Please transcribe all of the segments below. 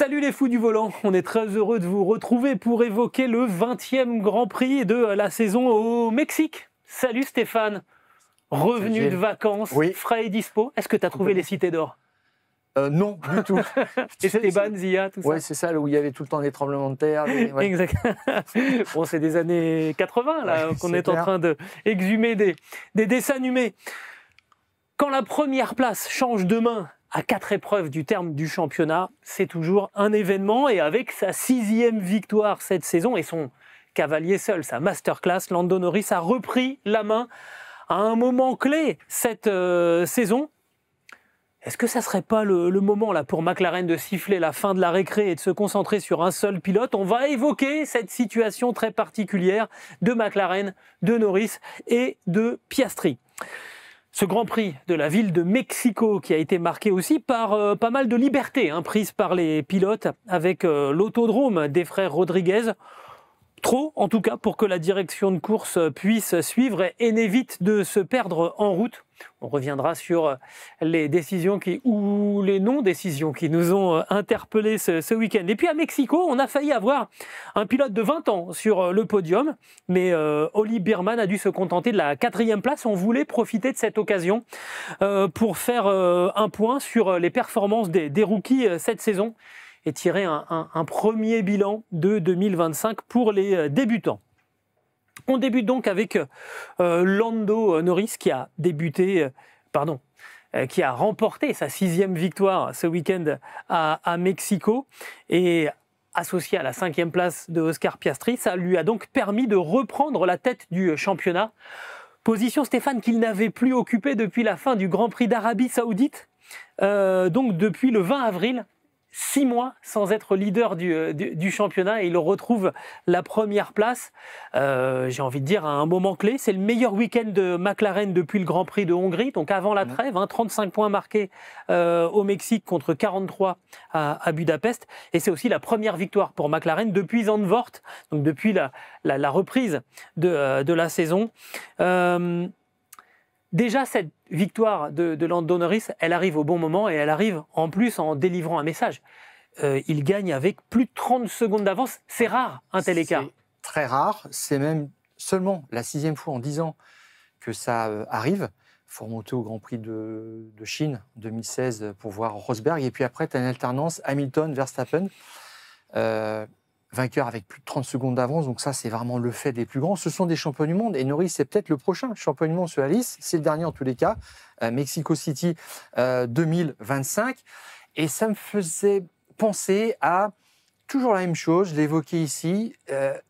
Salut les fous du volant, on est très heureux de vous retrouver pour évoquer le 20e Grand Prix de la saison au Mexique. Salut Stéphane, revenu de vacances, frais et dispo. Est-ce que tu as trouvé les cités d'or? Non, du tout. Esteban, Zia, tout ça. Oui, c'est ça, où il y avait tout le temps des tremblements de terre. Ouais. Exact. Bon, c'est des années 80 là, qu'on est en train d'exhumer des dessins animés. Quand la première place change de main à 4 épreuves du terme du championnat, c'est toujours un événement. Et avec sa 6e victoire cette saison et son cavalier seul, sa masterclass, Lando Norris a repris la main à un moment clé cette saison. Est-ce que ça ne serait pas le moment là pour McLaren de siffler la fin de la récré et de se concentrer sur un seul pilote? On va évoquer cette situation très particulière de McLaren, de Norris et de Piastri. Ce Grand Prix de la ville de Mexico qui a été marqué aussi par pas mal de libertés prises par les pilotes avec l'autodrome des frères Rodriguez. Trop, en tout cas, pour que la direction de course puisse suivre et n'évite de se perdre en route. On reviendra sur les décisions ou les non-décisions qui nous ont interpellés ce week-end. Et puis à Mexico, on a failli avoir un pilote de 20 ans sur le podium, mais Ollie Bearman a dû se contenter de la 4e place. On voulait profiter de cette occasion pour faire un point sur les performances des rookies cette saison et tirer un premier bilan de 2025 pour les débutants. On débute donc avec Lando Norris qui a qui a remporté sa 6e victoire ce week-end à Mexico et associé à la 5e place de Oscar Piastri, ça lui a donc permis de reprendre la tête du championnat. Position, Stéphane, qu'il n'avait plus occupée depuis la fin du Grand Prix d'Arabie Saoudite, donc depuis le 20 avril. 6 mois sans être leader du championnat et il retrouve la première place. J'ai envie de dire à un moment clé, c'est le meilleur week-end de McLaren depuis le Grand Prix de Hongrie, donc avant la trêve, 35 points marqués au Mexique contre 43 à Budapest. Et c'est aussi la première victoire pour McLaren depuis Zandvoort, donc depuis la reprise de la saison. Déjà, cette victoire de Lando Norris, elle arrive au bon moment et elle arrive en plus en délivrant un message. Il gagne avec plus de 30 secondes d'avance. C'est rare, un tel écart. C'est très rare. C'est même seulement la 6e fois en 10 ans que ça arrive. Il faut remonter au Grand Prix de Chine 2016 pour voir Rosberg. Et puis après, tu as une alternance Hamilton-Verstappen. Vainqueur avec plus de 30 secondes d'avance, donc ça c'est vraiment le fait des plus grands. Ce sont des champions du monde et Norris c'est peut-être le prochain champion du monde sur la liste, c'est le dernier en tous les cas, Mexico City 2025. Et ça me faisait penser à toujours la même chose, je l'ai évoqué ici,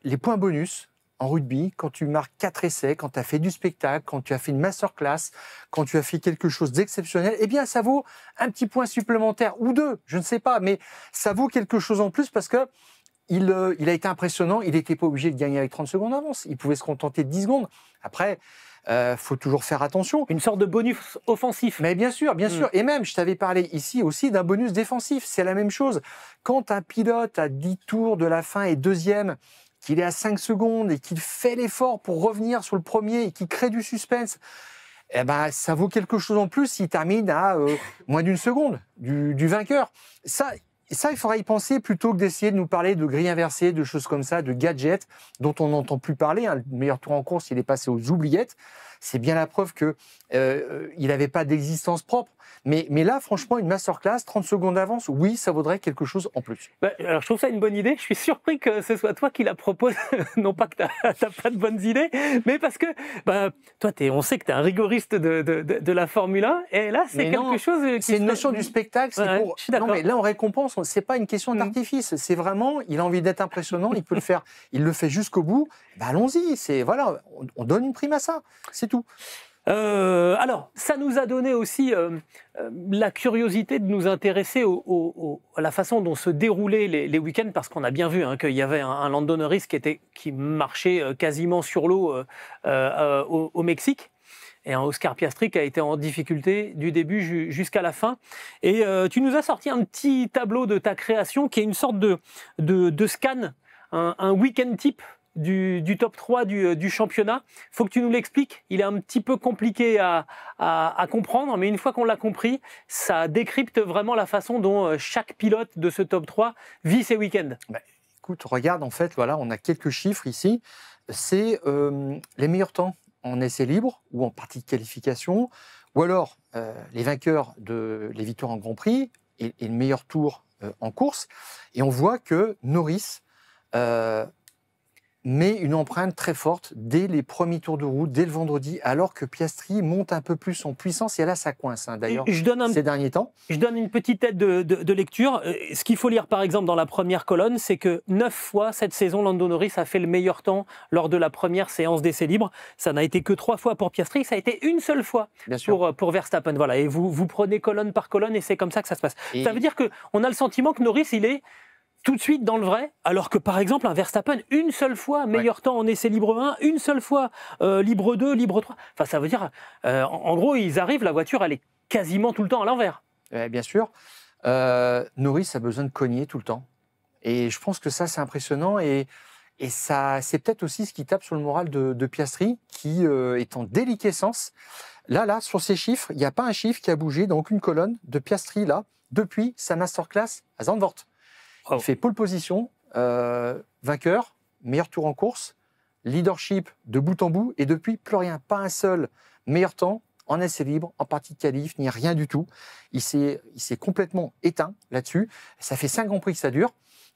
les points bonus en rugby, quand tu marques 4 essais, quand tu as fait du spectacle, quand tu as fait une masterclass, quand tu as fait quelque chose d'exceptionnel, eh bien ça vaut un petit point supplémentaire ou 2, je ne sais pas, mais ça vaut quelque chose en plus parce que il a été impressionnant, il n'était pas obligé de gagner avec 30 secondes d'avance, il pouvait se contenter de 10 secondes. Après, faut toujours faire attention. Une sorte de bonus offensif. Mais bien sûr, bien sûr. Et même, je t'avais parlé ici aussi d'un bonus défensif, c'est la même chose. Quand un pilote à 10 tours de la fin est 2e, qu'il est à 5 secondes et qu'il fait l'effort pour revenir sur le premier et qu'il crée du suspense, eh ben, ça vaut quelque chose en plus s'il termine à moins d'1 seconde du vainqueur. Ça, il faudra y penser plutôt que d'essayer de nous parler de grilles inversées, de choses comme ça, de gadgets dont on n'entend plus parler. Le meilleur tour en course, il est passé aux oubliettes. C'est bien la preuve qu'il n'avait pas d'existence propre. Mais là, franchement, une masterclass, 30 secondes d'avance, oui, ça vaudrait quelque chose en plus. Alors, je trouve ça une bonne idée. Je suis surpris que ce soit toi qui la propose. Non pas que tu n'as pas de bonnes idées, mais parce que toi, on sait que tu es un rigoriste de la Formule 1. Et là, c'est quelque chose qui... C'est une notion du spectacle. Ouais, je suis d'accord. Non, mais là, on récompense. Ce n'est pas une question d'artifice. C'est vraiment, il a envie d'être impressionnant, il peut le faire. Il le fait jusqu'au bout. Allons-y. Voilà, on donne une prime à ça. C'est tout. Alors, ça nous a donné aussi la curiosité de nous intéresser à la façon dont se déroulaient les week-ends, parce qu'on a bien vu qu'il y avait un Lando Norris qui marchait quasiment sur l'eau au Mexique, et un Oscar Piastri qui a été en difficulté du début jusqu'à la fin. Et tu nous as sorti un petit tableau de ta création qui est une sorte de scan, un week-end type du top 3 du championnat. Il faut que tu nous l'expliques. Il est un petit peu compliqué à comprendre, mais une fois qu'on l'a compris, ça décrypte vraiment la façon dont chaque pilote de ce top 3 vit ses week-ends. Écoute, regarde, en fait, voilà, on a quelques chiffres ici. C'est les meilleurs temps en essai libre ou en partie de qualification, ou alors les vainqueurs les victoires en Grand Prix et le meilleur tour en course. Et on voit que Norris met une empreinte très forte dès les premiers tours de route, dès le vendredi, alors que Piastri monte un peu plus en puissance. Et là, ça coince, d'ailleurs, ces derniers temps. Je donne une petite aide de lecture. Ce qu'il faut lire, par exemple, dans la première colonne, c'est que 9 fois cette saison, Lando Norris a fait le meilleur temps lors de la première séance d'essai libre. Ça n'a été que 3 fois pour Piastri, ça a été une seule fois pour Verstappen. Voilà. Et vous prenez colonne par colonne et c'est comme ça que ça se passe. Ça veut dire qu'on a le sentiment que Norris, il est tout de suite dans le vrai, alors que par exemple un Verstappen, une seule fois meilleur temps en essai libre 1, une seule fois libre 2, libre 3. Enfin, ça veut dire, en gros, ils arrivent, la voiture, elle est quasiment tout le temps à l'envers. Bien sûr. Norris a besoin de cogner tout le temps. Et je pense que ça, c'est impressionnant. Et ça, c'est peut-être aussi ce qui tape sur le moral de Piastri, qui est en déliquescence. Là, sur ces chiffres, il n'y a pas un chiffre qui a bougé dans aucune colonne de Piastri, là, depuis sa masterclass à Zandvoort. Il fait pole position, vainqueur, meilleur tour en course, leadership de bout en bout, et depuis, plus rien, pas un seul meilleur temps en essai libre, en partie de qualif, ni rien du tout. Il s'est complètement éteint là-dessus. Ça fait 5 Grands Prix que ça dure.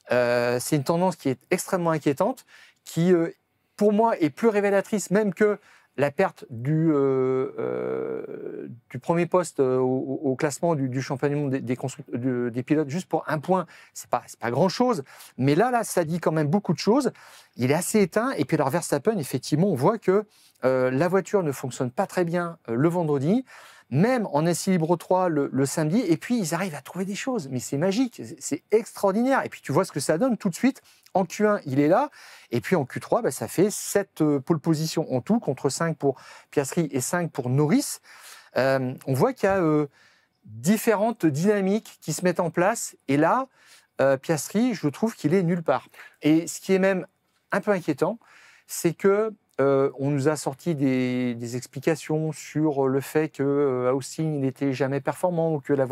C'est une tendance qui est extrêmement inquiétante, qui, pour moi, est plus révélatrice même que la perte du premier poste au classement du championnat du monde des pilotes, juste pour 1 point, c'est pas grand-chose. Mais là, ça dit quand même beaucoup de choses. Il est assez éteint. Et puis alors Verstappen, effectivement, on voit que la voiture ne fonctionne pas très bien le vendredi, même en essai libre 3 le samedi. Et puis, ils arrivent à trouver des choses. Mais c'est magique, c'est extraordinaire. Et puis, tu vois ce que ça donne tout de suite. En Q1, il est là. Et puis, en Q3, ça fait 7 pole positions en tout, contre 5 pour Piastri et 5 pour Norris. On voit qu'il y a différentes dynamiques qui se mettent en place. Et là, Piastri, je trouve qu'il est nulle part. Et ce qui est même un peu inquiétant, c'est que on nous a sorti des explications sur le fait que Austin n'était jamais performant ou que la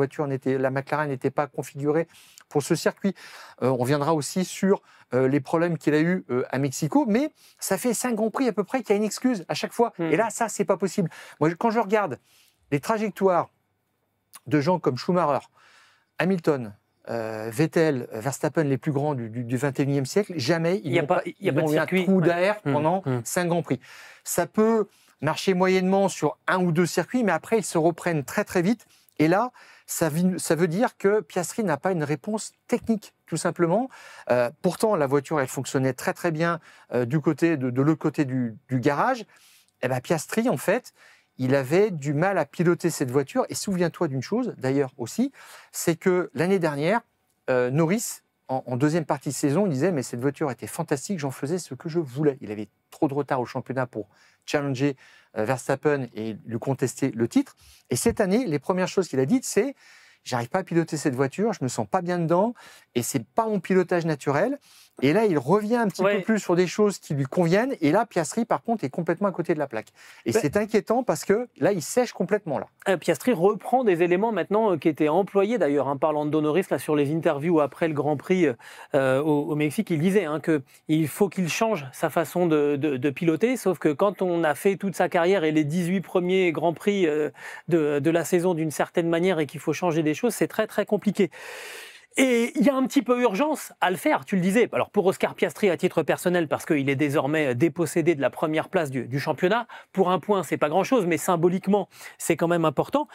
McLaren n'était pas configurée pour ce circuit. On viendra aussi sur les problèmes qu'il a eu à Mexico, mais ça fait 5 Grands Prix à peu près qu'il y a une excuse à chaque fois. Et là, ça, c'est pas possible. Moi, quand je regarde les trajectoires de gens comme Schumacher, Hamilton, Vettel, Verstappen, les plus grands du 21e siècle, jamais ils n'ont eu un trou d'air pendant 5 Grands Prix. Ça peut marcher moyennement sur 1 ou 2 circuits, mais après, ils se reprennent très très vite. Et là, ça veut dire que Piastri n'a pas une réponse technique, tout simplement. Pourtant, la voiture, elle fonctionnait très très bien de l'autre côté du garage. Et Piastri, en fait, il avait du mal à piloter cette voiture. Et souviens-toi d'une chose, d'ailleurs aussi, c'est que l'année dernière, Norris, en deuxième partie de saison, il disait « mais cette voiture était fantastique, j'en faisais ce que je voulais ». Il avait trop de retard au championnat pour challenger Verstappen et lui contester le titre. Et cette année, les premières choses qu'il a dites, c'est « j'arrive pas à piloter cette voiture, je me sens pas bien dedans et c'est pas mon pilotage naturel ». Et là, il revient un petit peu plus sur des choses qui lui conviennent. Et là, Piastri, par contre, est complètement à côté de la plaque. Et c'est inquiétant parce que là, il sèche complètement. Là. Piastri reprend des éléments maintenant qui étaient employés d'ailleurs par Lando Norris là, sur les interviews après le Grand Prix au Mexique. Il disait qu'il faut qu'il change sa façon de piloter. Sauf que quand on a fait toute sa carrière et les 18 premiers Grands Prix de la saison d'une certaine manière et qu'il faut changer des choses, c'est très très compliqué. Et il y a un petit peu urgence à le faire, tu le disais. Alors pour Oscar Piastri à titre personnel, parce qu'il est désormais dépossédé de la première place du championnat. Pour 1 point, c'est pas grand-chose, mais symboliquement, c'est quand même important.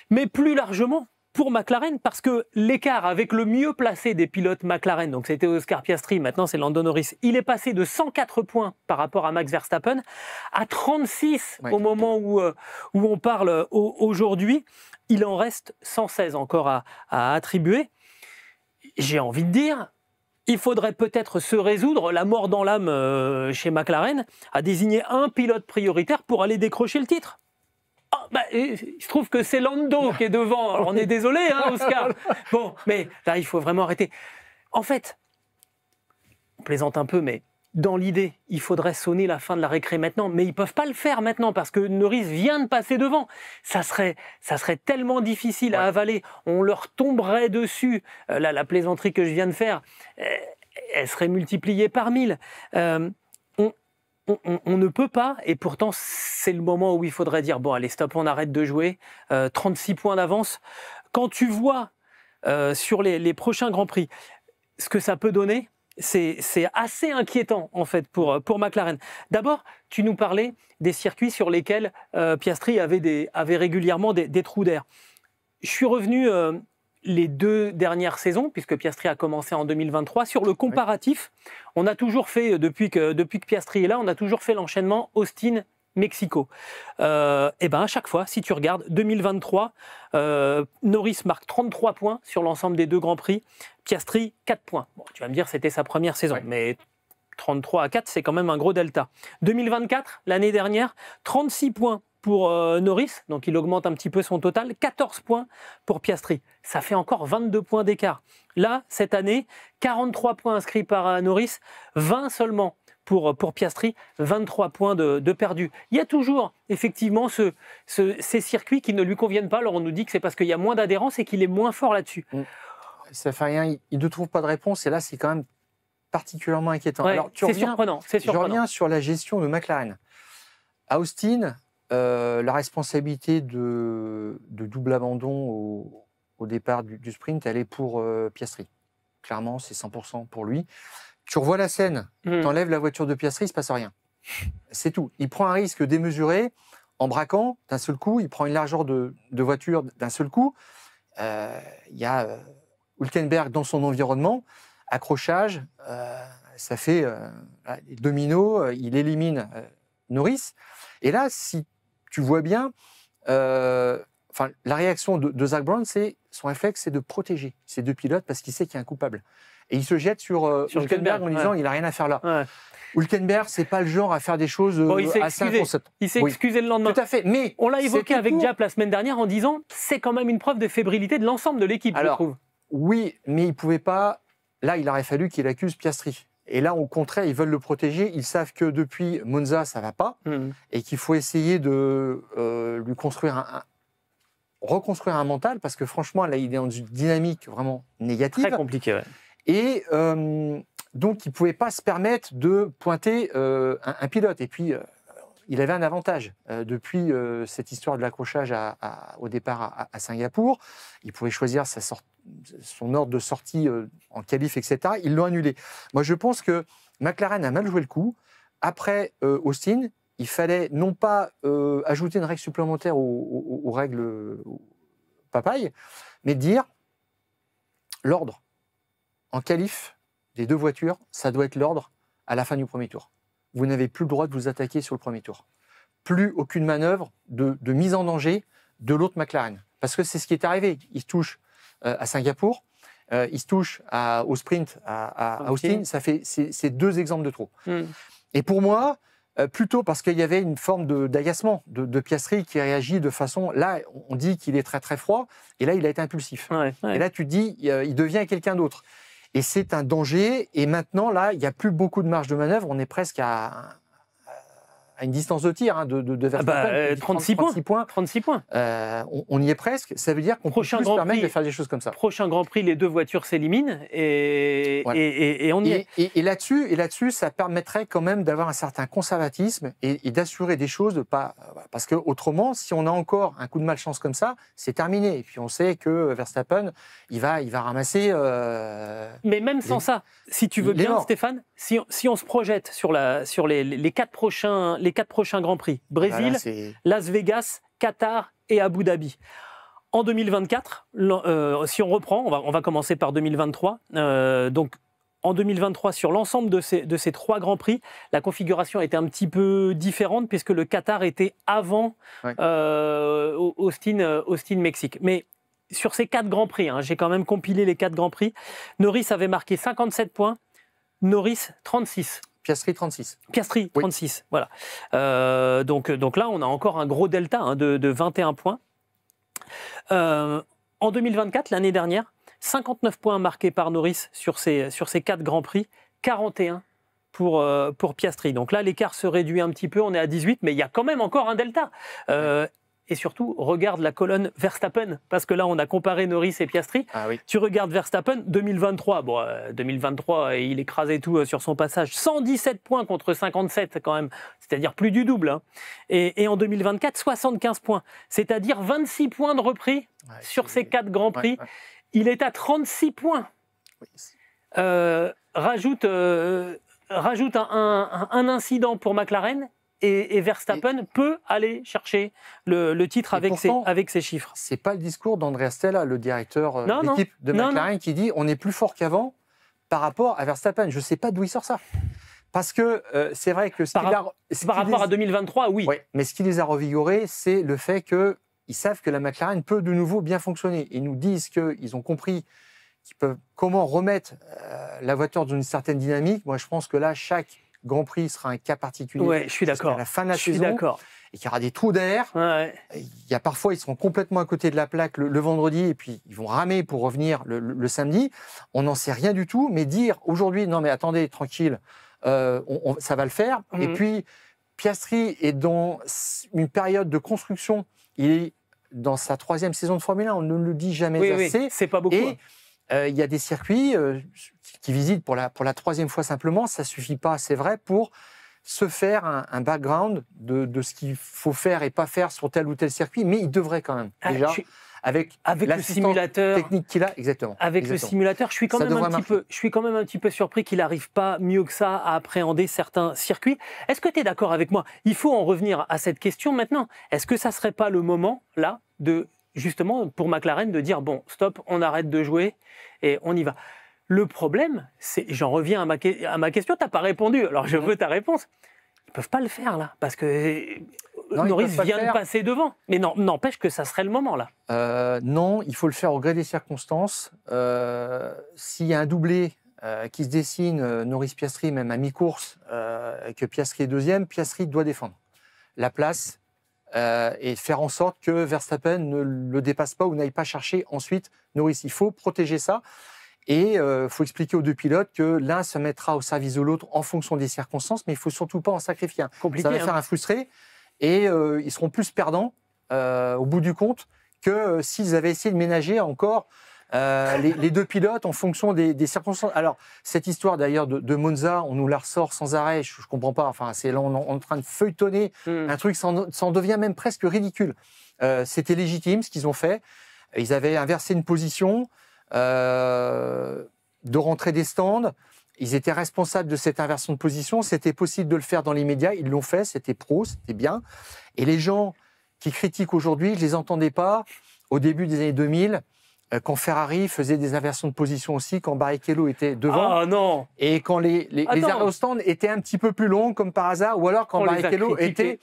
Mais plus largement, pour McLaren, parce que l'écart avec le mieux placé des pilotes McLaren, donc c'était Oscar Piastri, maintenant c'est Lando Norris, il est passé de 104 points par rapport à Max Verstappen à 36 au moment où on parle aujourd'hui. Il en reste 116 encore à attribuer. J'ai envie de dire, il faudrait peut-être se résoudre, la mort dans l'âme chez McLaren, à désigner un pilote prioritaire pour aller décrocher le titre. Je trouve que c'est Lando qui est devant. Alors on est désolé, Oscar. Bon, mais là, il faut vraiment arrêter. En fait, on plaisante un peu, mais dans l'idée, il faudrait sonner la fin de la récré maintenant, mais ils peuvent pas le faire maintenant parce que Norris vient de passer devant. Ça serait tellement difficile à avaler. On leur tomberait dessus. Là, la plaisanterie que je viens de faire, elle serait multipliée par 1000. On ne peut pas, et pourtant c'est le moment où il faudrait dire bon allez stop, on arrête de jouer. 36 points d'avance. Quand tu vois sur les prochains Grands Prix ce que ça peut donner, c'est assez inquiétant en fait pour McLaren. D'abord, tu nous parlais des circuits sur lesquels Piastri avait régulièrement des trous d'air. Je suis revenu les 2 dernières saisons, puisque Piastri a commencé en 2023, sur le comparatif. On a toujours fait, depuis que Piastri est là, on a toujours fait l'enchaînement Austin-Mexico. Et ben à chaque fois, si tu regardes, 2023, Norris marque 33 points sur l'ensemble des 2 Grands Prix, Piastri 4 points. Bon, tu vas me dire, c'était sa première saison, mais 33 à 4, c'est quand même un gros delta. 2024, l'année dernière, 36 points pour Norris, donc il augmente un petit peu son total, 14 points pour Piastri. Ça fait encore 22 points d'écart. Là, cette année, 43 points inscrits par Norris, 20 seulement pour Piastri, 23 points de perdus. Il y a toujours, effectivement, ces circuits qui ne lui conviennent pas. Alors on nous dit que c'est parce qu'il y a moins d'adhérence et qu'il est moins fort là-dessus. Ça fait rien, il ne trouve pas de réponse, et là, c'est quand même particulièrement inquiétant. Ouais, Alors, c'est surprenant. Je reviens sur la gestion de McLaren. À Austin, la responsabilité de double abandon au départ du sprint, elle est pour Piastri. Clairement, c'est 100% pour lui. Tu revois la scène, t'enlèves la voiture de Piastri, il ne se passe rien. C'est tout. Il prend un risque démesuré en braquant d'un seul coup, il prend une largeur de voiture d'un seul coup. Il y a Hülkenberg dans son environnement, accrochage, ça fait les dominos, il élimine Norris. Et là, si tu vois bien, la réaction de Zak Brown, son réflexe, c'est de protéger ces 2 pilotes parce qu'il sait qu'il y a un coupable. Et il se jette sur Hülkenberg en disant il n'a rien à faire là. Ouais. Hülkenberg, c'est pas le genre à faire des choses assez inconceptuelles. Il s'est excusé le lendemain. Tout à fait. Mais on l'a évoqué avec Diap la semaine dernière en disant c'est quand même une preuve de fébrilité de l'ensemble de l'équipe, je trouve. Oui, mais il ne pouvait pas. Là, il aurait fallu qu'il accuse Piastri. Et là, au contraire, ils veulent le protéger. Ils savent que depuis Monza, ça ne va pas. Et qu'il faut essayer de lui reconstruire un mental. Parce que franchement, là, il est dans une dynamique vraiment négative. Très compliqué, ouais. Et donc, il ne pouvait pas se permettre de pointer un pilote. Et puis, il avait un avantage. Depuis cette histoire de l'accrochage au départ à Singapour, il pouvait choisir son ordre de sortie en qualif, etc. Ils l'ont annulé. Moi, je pense que McLaren a mal joué le coup. Après Austin, il fallait non pas ajouter une règle supplémentaire aux règles papaye, mais dire l'ordre en qualif des 2 voitures, ça doit être l'ordre à la fin du premier tour. Vous n'avez plus le droit de vous attaquer sur le premier tour. Plus aucune manœuvre de mise en danger de l'autre McLaren. Parce que c'est ce qui est arrivé. Il se touche à Singapour, il se touche au sprint à Austin. C'est 2 exemples de trop. Et pour moi, plutôt parce qu'il y avait une forme d'agacement de Piastri qui réagit de façon... Là, on dit qu'il est très très froid, et là, il a été impulsif. Et là, tu te dis, il devient quelqu'un d'autre. Et c'est un danger. Et maintenant, là, il n'y a plus beaucoup de marge de manœuvre. On est presque à une distance de tir de Verstappen. 36 points. 36 points. On y est presque. Ça veut dire qu'on peut plus se permettre de faire des choses comme ça. Prochain Grand Prix, les 2 voitures s'éliminent et on y est. Et là-dessus, ça permettrait quand même d'avoir un certain conservatisme et d'assurer des choses. Parce que autrement, si on a encore un coup de malchance comme ça, c'est terminé. Et puis on sait que Verstappen, il va ramasser... Mais même sans ça, si tu veux bien, morts. Stéphane, si on se projette sur les 4 prochains Grands Prix, Brésil, Las Vegas, Qatar et Abu Dhabi. En 2024, si on reprend, on va commencer par 2023. Donc, en 2023, sur l'ensemble de ces 3 Grands Prix, la configuration était un petit peu différente puisque le Qatar était avant Austin-Mexique. Mais sur ces 4 Grands Prix, j'ai quand même compilé les 4 Grands Prix, Norris avait marqué 57 points, Norris 36. Piastri 36. Piastri 36, oui. Voilà. Donc là, on a encore un gros delta de 21 points. En 2024, l'année dernière, 59 points marqués par Norris sur ces 4 Grands Prix, 41 pour Piastri. Donc là, l'écart se réduit un petit peu, on est à 18, mais il y a quand même encore un delta. Et surtout, regarde la colonne Verstappen, parce que là, on a comparé Norris et Piastri. Ah oui. Tu regardes Verstappen, 2023. Bon, 2023, il écrasait tout sur son passage. 117 points contre 57 quand même, c'est-à-dire plus du double. Hein. Et en 2024, 75 points, c'est-à-dire 26 points de repris sur ces 4 Grands Prix. Ouais. Il est à 36 points. Oui. Rajoute un incident pour McLaren. Et Verstappen peut aller chercher le titre avec ses chiffres. C'est pas le discours d'Andrea Stella, le directeur d'équipe de McLaren, qui dit on est plus fort qu'avant par rapport à Verstappen. Je ne sais pas d'où il sort ça. Parce que c'est vrai que... Par rapport à 2023, oui. Ouais, mais ce qui les a revigorés, c'est le fait qu'ils savent que la McLaren peut de nouveau bien fonctionner. Ils nous disent qu'ils ont compris qu'ils peuvent comment remettre la voiture dans une certaine dynamique. Moi, je pense que là, chaque Grand Prix sera un cas particulier. Ouais, je suis d'accord. À la fin de la saison, et qu'il y aura des trous d'air. Ouais. Il y a parfois, ils seront complètement à côté de la plaque le vendredi, et puis ils vont ramer pour revenir le samedi. On n'en sait rien du tout, mais dire aujourd'hui, non mais attendez, tranquille, ça va le faire. Et puis, Piastri est dans une période de construction. Il est dans sa 3e saison de Formule 1, on ne le dit jamais assez. Oui, c'est pas beaucoup. Et il y a des circuits qui visitent pour la 3e fois simplement, ça ne suffit pas, c'est vrai, pour se faire un background de ce qu'il faut faire et pas faire sur tel ou tel circuit, mais il devrait quand même, déjà, avec le simulateur technique qu'il a, exactement. Avec le simulateur, je suis quand même un petit peu surpris qu'il n'arrive pas mieux que ça à appréhender certains circuits. Est-ce que tu es d'accord avec moi? Il faut en revenir à cette question maintenant. Est-ce que ça ne serait pas le moment, là, justement, pour McLaren, de dire, bon, stop, on arrête de jouer et on y va. Le problème, c'est, j'en reviens à ma question, tu n'as pas répondu, alors je veux ta réponse. Ils ne peuvent pas le faire, là, parce que Norris vient de passer devant. Mais non, n'empêche que ça serait le moment, là. Non, il faut le faire au gré des circonstances. S'il y a un doublé qui se dessine, Norris-Piastri, même à mi-course, que Piastri est 2e, Piastri doit défendre la place et faire en sorte que Verstappen ne le dépasse pas ou n'aille pas chercher ensuite Norris. Il faut protéger ça. Et il faut expliquer aux 2 pilotes que l'un se mettra au service de l'autre en fonction des circonstances, mais il ne faut surtout pas en sacrifier un. Ça va faire un frustré et ils seront plus perdants au bout du compte que s'ils avaient essayé de ménager encore les 2 pilotes en fonction des circonstances. Alors, cette histoire d'ailleurs de Monza, on nous la ressort sans arrêt, je ne comprends pas. Enfin, là, on est en train de feuilletonner un truc, ça en devient même presque ridicule. C'était légitime ce qu'ils ont fait. Ils avaient inversé une position. De rentrer des stands, ils étaient responsables de cette inversion de position, c'était possible de le faire dans les médias, ils l'ont fait, c'était pro, c'était bien. Et les gens qui critiquent aujourd'hui, je ne les entendais pas au début des années 2000, quand Ferrari faisait des inversions de position aussi, quand Barrichello était devant. Ah non. Et quand les arrêts au stand étaient un petit peu plus longs, comme par hasard, ou alors quand Barrichello était...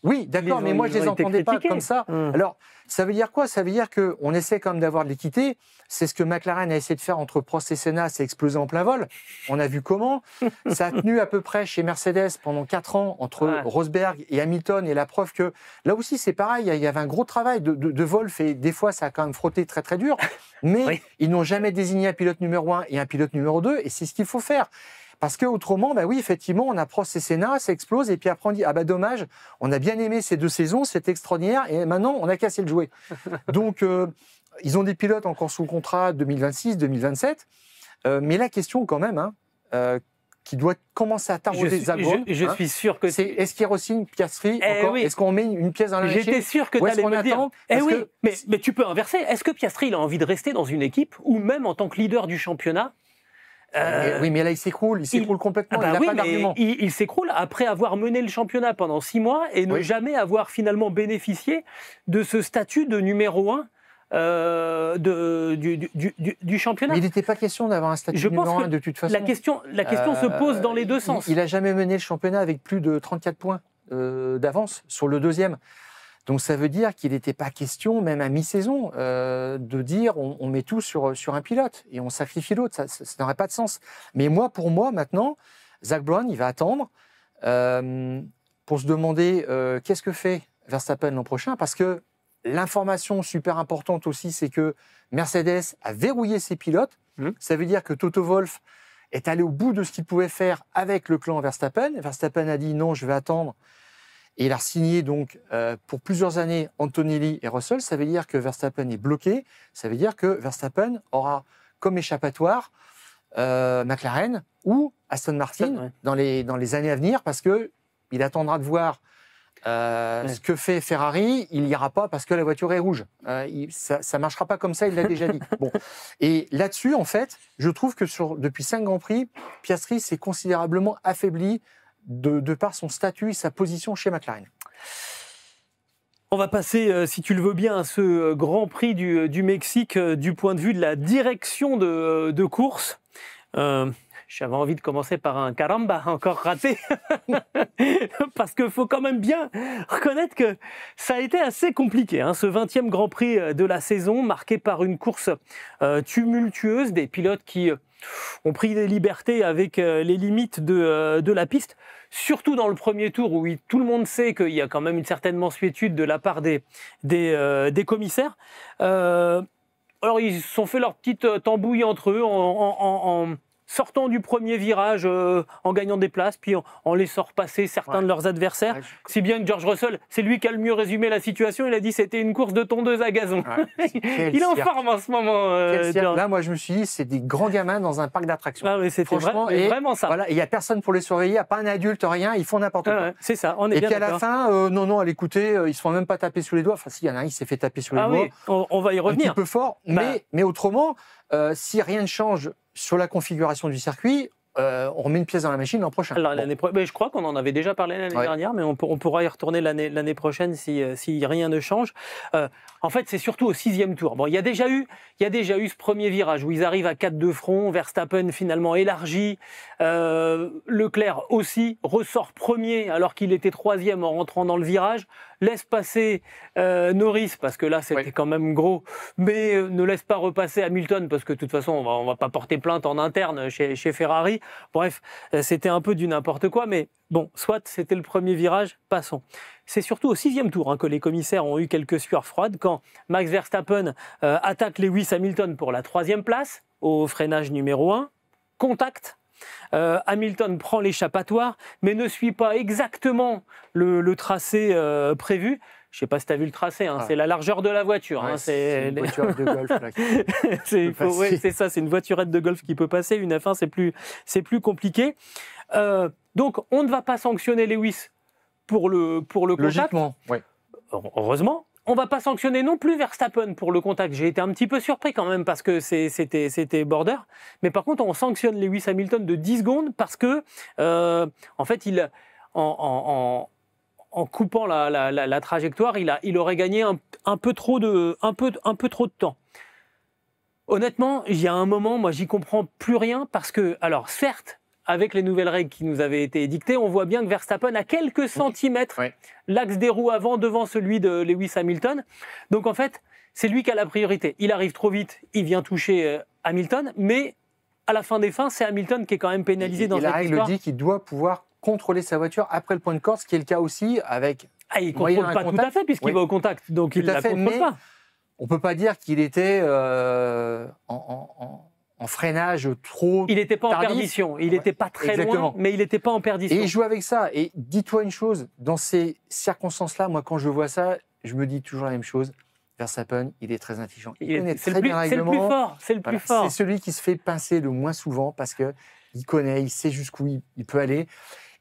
Oui, d'accord, mais moi je ne les entendais pas comme ça. Alors, ça veut dire quoi? Ça veut dire qu'on essaie quand même d'avoir de l'équité. C'est ce que McLaren a essayé de faire entre Prost et Senna, c'est explosé en plein vol. On a vu comment. Ça a tenu à peu près chez Mercedes pendant 4 ans entre Rosberg et Hamilton. Et la preuve que, là aussi c'est pareil, il y avait un gros travail de Wolff et des fois ça a quand même frotté très très dur. Mais ils n'ont jamais désigné un pilote numéro 1 et un pilote numéro 2 et c'est ce qu'il faut faire. Parce qu'autrement, oui, effectivement, on a Prost et Senna, ça explose, et puis après on dit, dommage, on a bien aimé ces 2 saisons, c'est extraordinaire, et maintenant on a cassé le jouet. Donc, ils ont des pilotes encore sous contrat 2026, 2027, mais la question quand même, qui doit commencer à tarauder Zagreb. Je suis sûr que c'est est-ce qu'il re-signe Piastri encore? Est-ce qu'on met une pièce dans la machine? J'étais sûr que tu allais me dire. Mais tu peux inverser. Est-ce que Piastri il a envie de rester dans une équipe, ou même en tant que leader du championnat? Oui, mais là, il s'écroule complètement, il n'a pas d'argument. Il s'écroule après avoir mené le championnat pendant 6 mois et ne jamais avoir finalement bénéficié de ce statut de numéro 1 du championnat. Mais il n'était pas question d'avoir un statut numéro 1 de toute façon. La question se pose dans les 2 sens. Il n'a jamais mené le championnat avec plus de 34 points d'avance sur le 2e. Donc ça veut dire qu'il n'était pas question, même à mi-saison, de dire on met tout sur un pilote et on sacrifie l'autre. Ça n'aurait pas de sens. Mais pour moi, maintenant, Zak Brown, il va attendre pour se demander qu'est-ce que fait Verstappen l'an prochain. Parce que l'information super importante aussi, c'est que Mercedes a verrouillé ses pilotes. Ça veut dire que Toto Wolff est allé au bout de ce qu'il pouvait faire avec le clan Verstappen. Verstappen a dit non, je vais attendre. Et il a signé donc pour plusieurs années Antonelli et Russell. Ça veut dire que Verstappen est bloqué. Ça veut dire que Verstappen aura comme échappatoire McLaren ou Aston Martin dans les années à venir, parce qu'il attendra de voir ce que fait Ferrari. Il n'ira pas parce que la voiture est rouge. Ça ne marchera pas comme ça, il l'a déjà dit. Bon. Et là-dessus, en fait, je trouve que depuis 5 Grands Prix, Piastri s'est considérablement affaibli de par son statut et sa position chez McLaren. On va passer, si tu le veux bien, à ce Grand Prix du Mexique du point de vue de la direction de course. J'avais envie de commencer par un caramba, encore raté, parce qu'il faut quand même bien reconnaître que ça a été assez compliqué, hein, ce 20e Grand Prix de la saison, marqué par une course tumultueuse, des pilotes qui ont pris des libertés avec les limites de la piste, surtout dans le premier tour où tout le monde sait qu'il y a quand même une certaine mansuétude de la part des commissaires. Alors ils se sont fait leur petite tambouille entre eux en sortant du premier virage, en gagnant des places, puis en laissant repasser certains de leurs adversaires. Si bien que George Russell, c'est lui qui a le mieux résumé la situation, il a dit que c'était une course de tondeuse à gazon. Il est en forme en ce moment. Là, moi, je me suis dit, c'est des grands gamins dans un parc d'attractions. Ah, c'était vraiment ça. Voilà, il n'y a personne pour les surveiller, il n'y a pas un adulte, rien, ils font n'importe quoi. C'est ça, on est bien d'accord. Et puis à la fin, non, à l'écouter, ils ne se font même pas taper sous les doigts. Enfin, si, il y en a un, il s'est fait taper sous les doigts. Oui, on va y revenir. Un petit peu fort, mais autrement, si rien ne change sur la configuration du circuit, on remet une pièce dans la machine l'an prochain. Alors, je crois qu'on en avait déjà parlé l'année dernière, mais on pourra y retourner l'année prochaine si rien ne change. En fait, c'est surtout au 6e tour. Bon, il y a déjà eu ce premier virage où ils arrivent à 4 de front. Verstappen finalement élargi. Leclerc aussi ressort premier alors qu'il était 3e en rentrant dans le virage. Laisse passer Norris parce que là c'était quand même gros, mais ne laisse pas repasser Hamilton parce que de toute façon on va pas porter plainte en interne chez Ferrari. Bref, c'était un peu du n'importe quoi, mais bon, soit c'était le premier virage, passons. C'est surtout au 6e tour que les commissaires ont eu quelques sueurs froides quand Max Verstappen attaque Lewis Hamilton pour la 3e place au freinage numéro 1, contact. Hamilton prend l'échappatoire, mais ne suit pas exactement le tracé prévu. Je ne sais pas si tu as vu le tracé, c'est la largeur de la voiture. C'est une voiturette de golf. Là, c'est ça, c'est une voiturette de golf qui peut passer. Une F1, c'est plus compliqué. Donc, on ne va pas sanctionner Lewis pour le contact. Logiquement, oui. Heureusement. On ne va pas sanctionner non plus Verstappen pour le contact. J'ai été un petit peu surpris quand même parce que c'était border. Mais par contre, on sanctionne Lewis Hamilton de 10 secondes parce que, en fait, en coupant la trajectoire, il aurait gagné un peu trop de temps. Honnêtement, il y a un moment, moi, j'y comprends plus rien parce que, alors, certes, avec les nouvelles règles qui nous avaient été édictées, on voit bien que Verstappen a quelques centimètres l'axe des roues avant devant celui de Lewis Hamilton. Donc en fait, c'est lui qui a la priorité. Il arrive trop vite, il vient toucher Hamilton, mais à la fin des fins, c'est Hamilton qui est quand même pénalisé dans cette histoire. La règle dit qu'il doit pouvoir contrôler sa voiture après le point de corde, ce qui est le cas aussi avec... il ne contrôle pas tout à fait puisqu'il va au contact, donc il ne la contrôle pas. On ne peut pas dire qu'il était en freinage trop Il n'était pas tardif. En perdition, il n'était pas très loin, mais il n'était pas en perdition. Et il joue avec ça. Et dis-toi une chose, dans ces circonstances-là, moi quand je vois ça, je me dis toujours la même chose. Verstappen, il est très intelligent. Il connaît très bien le règlement. C'est le plus fort. C'est celui qui se fait pincer le moins souvent parce qu'il connaît, il sait jusqu'où il peut aller.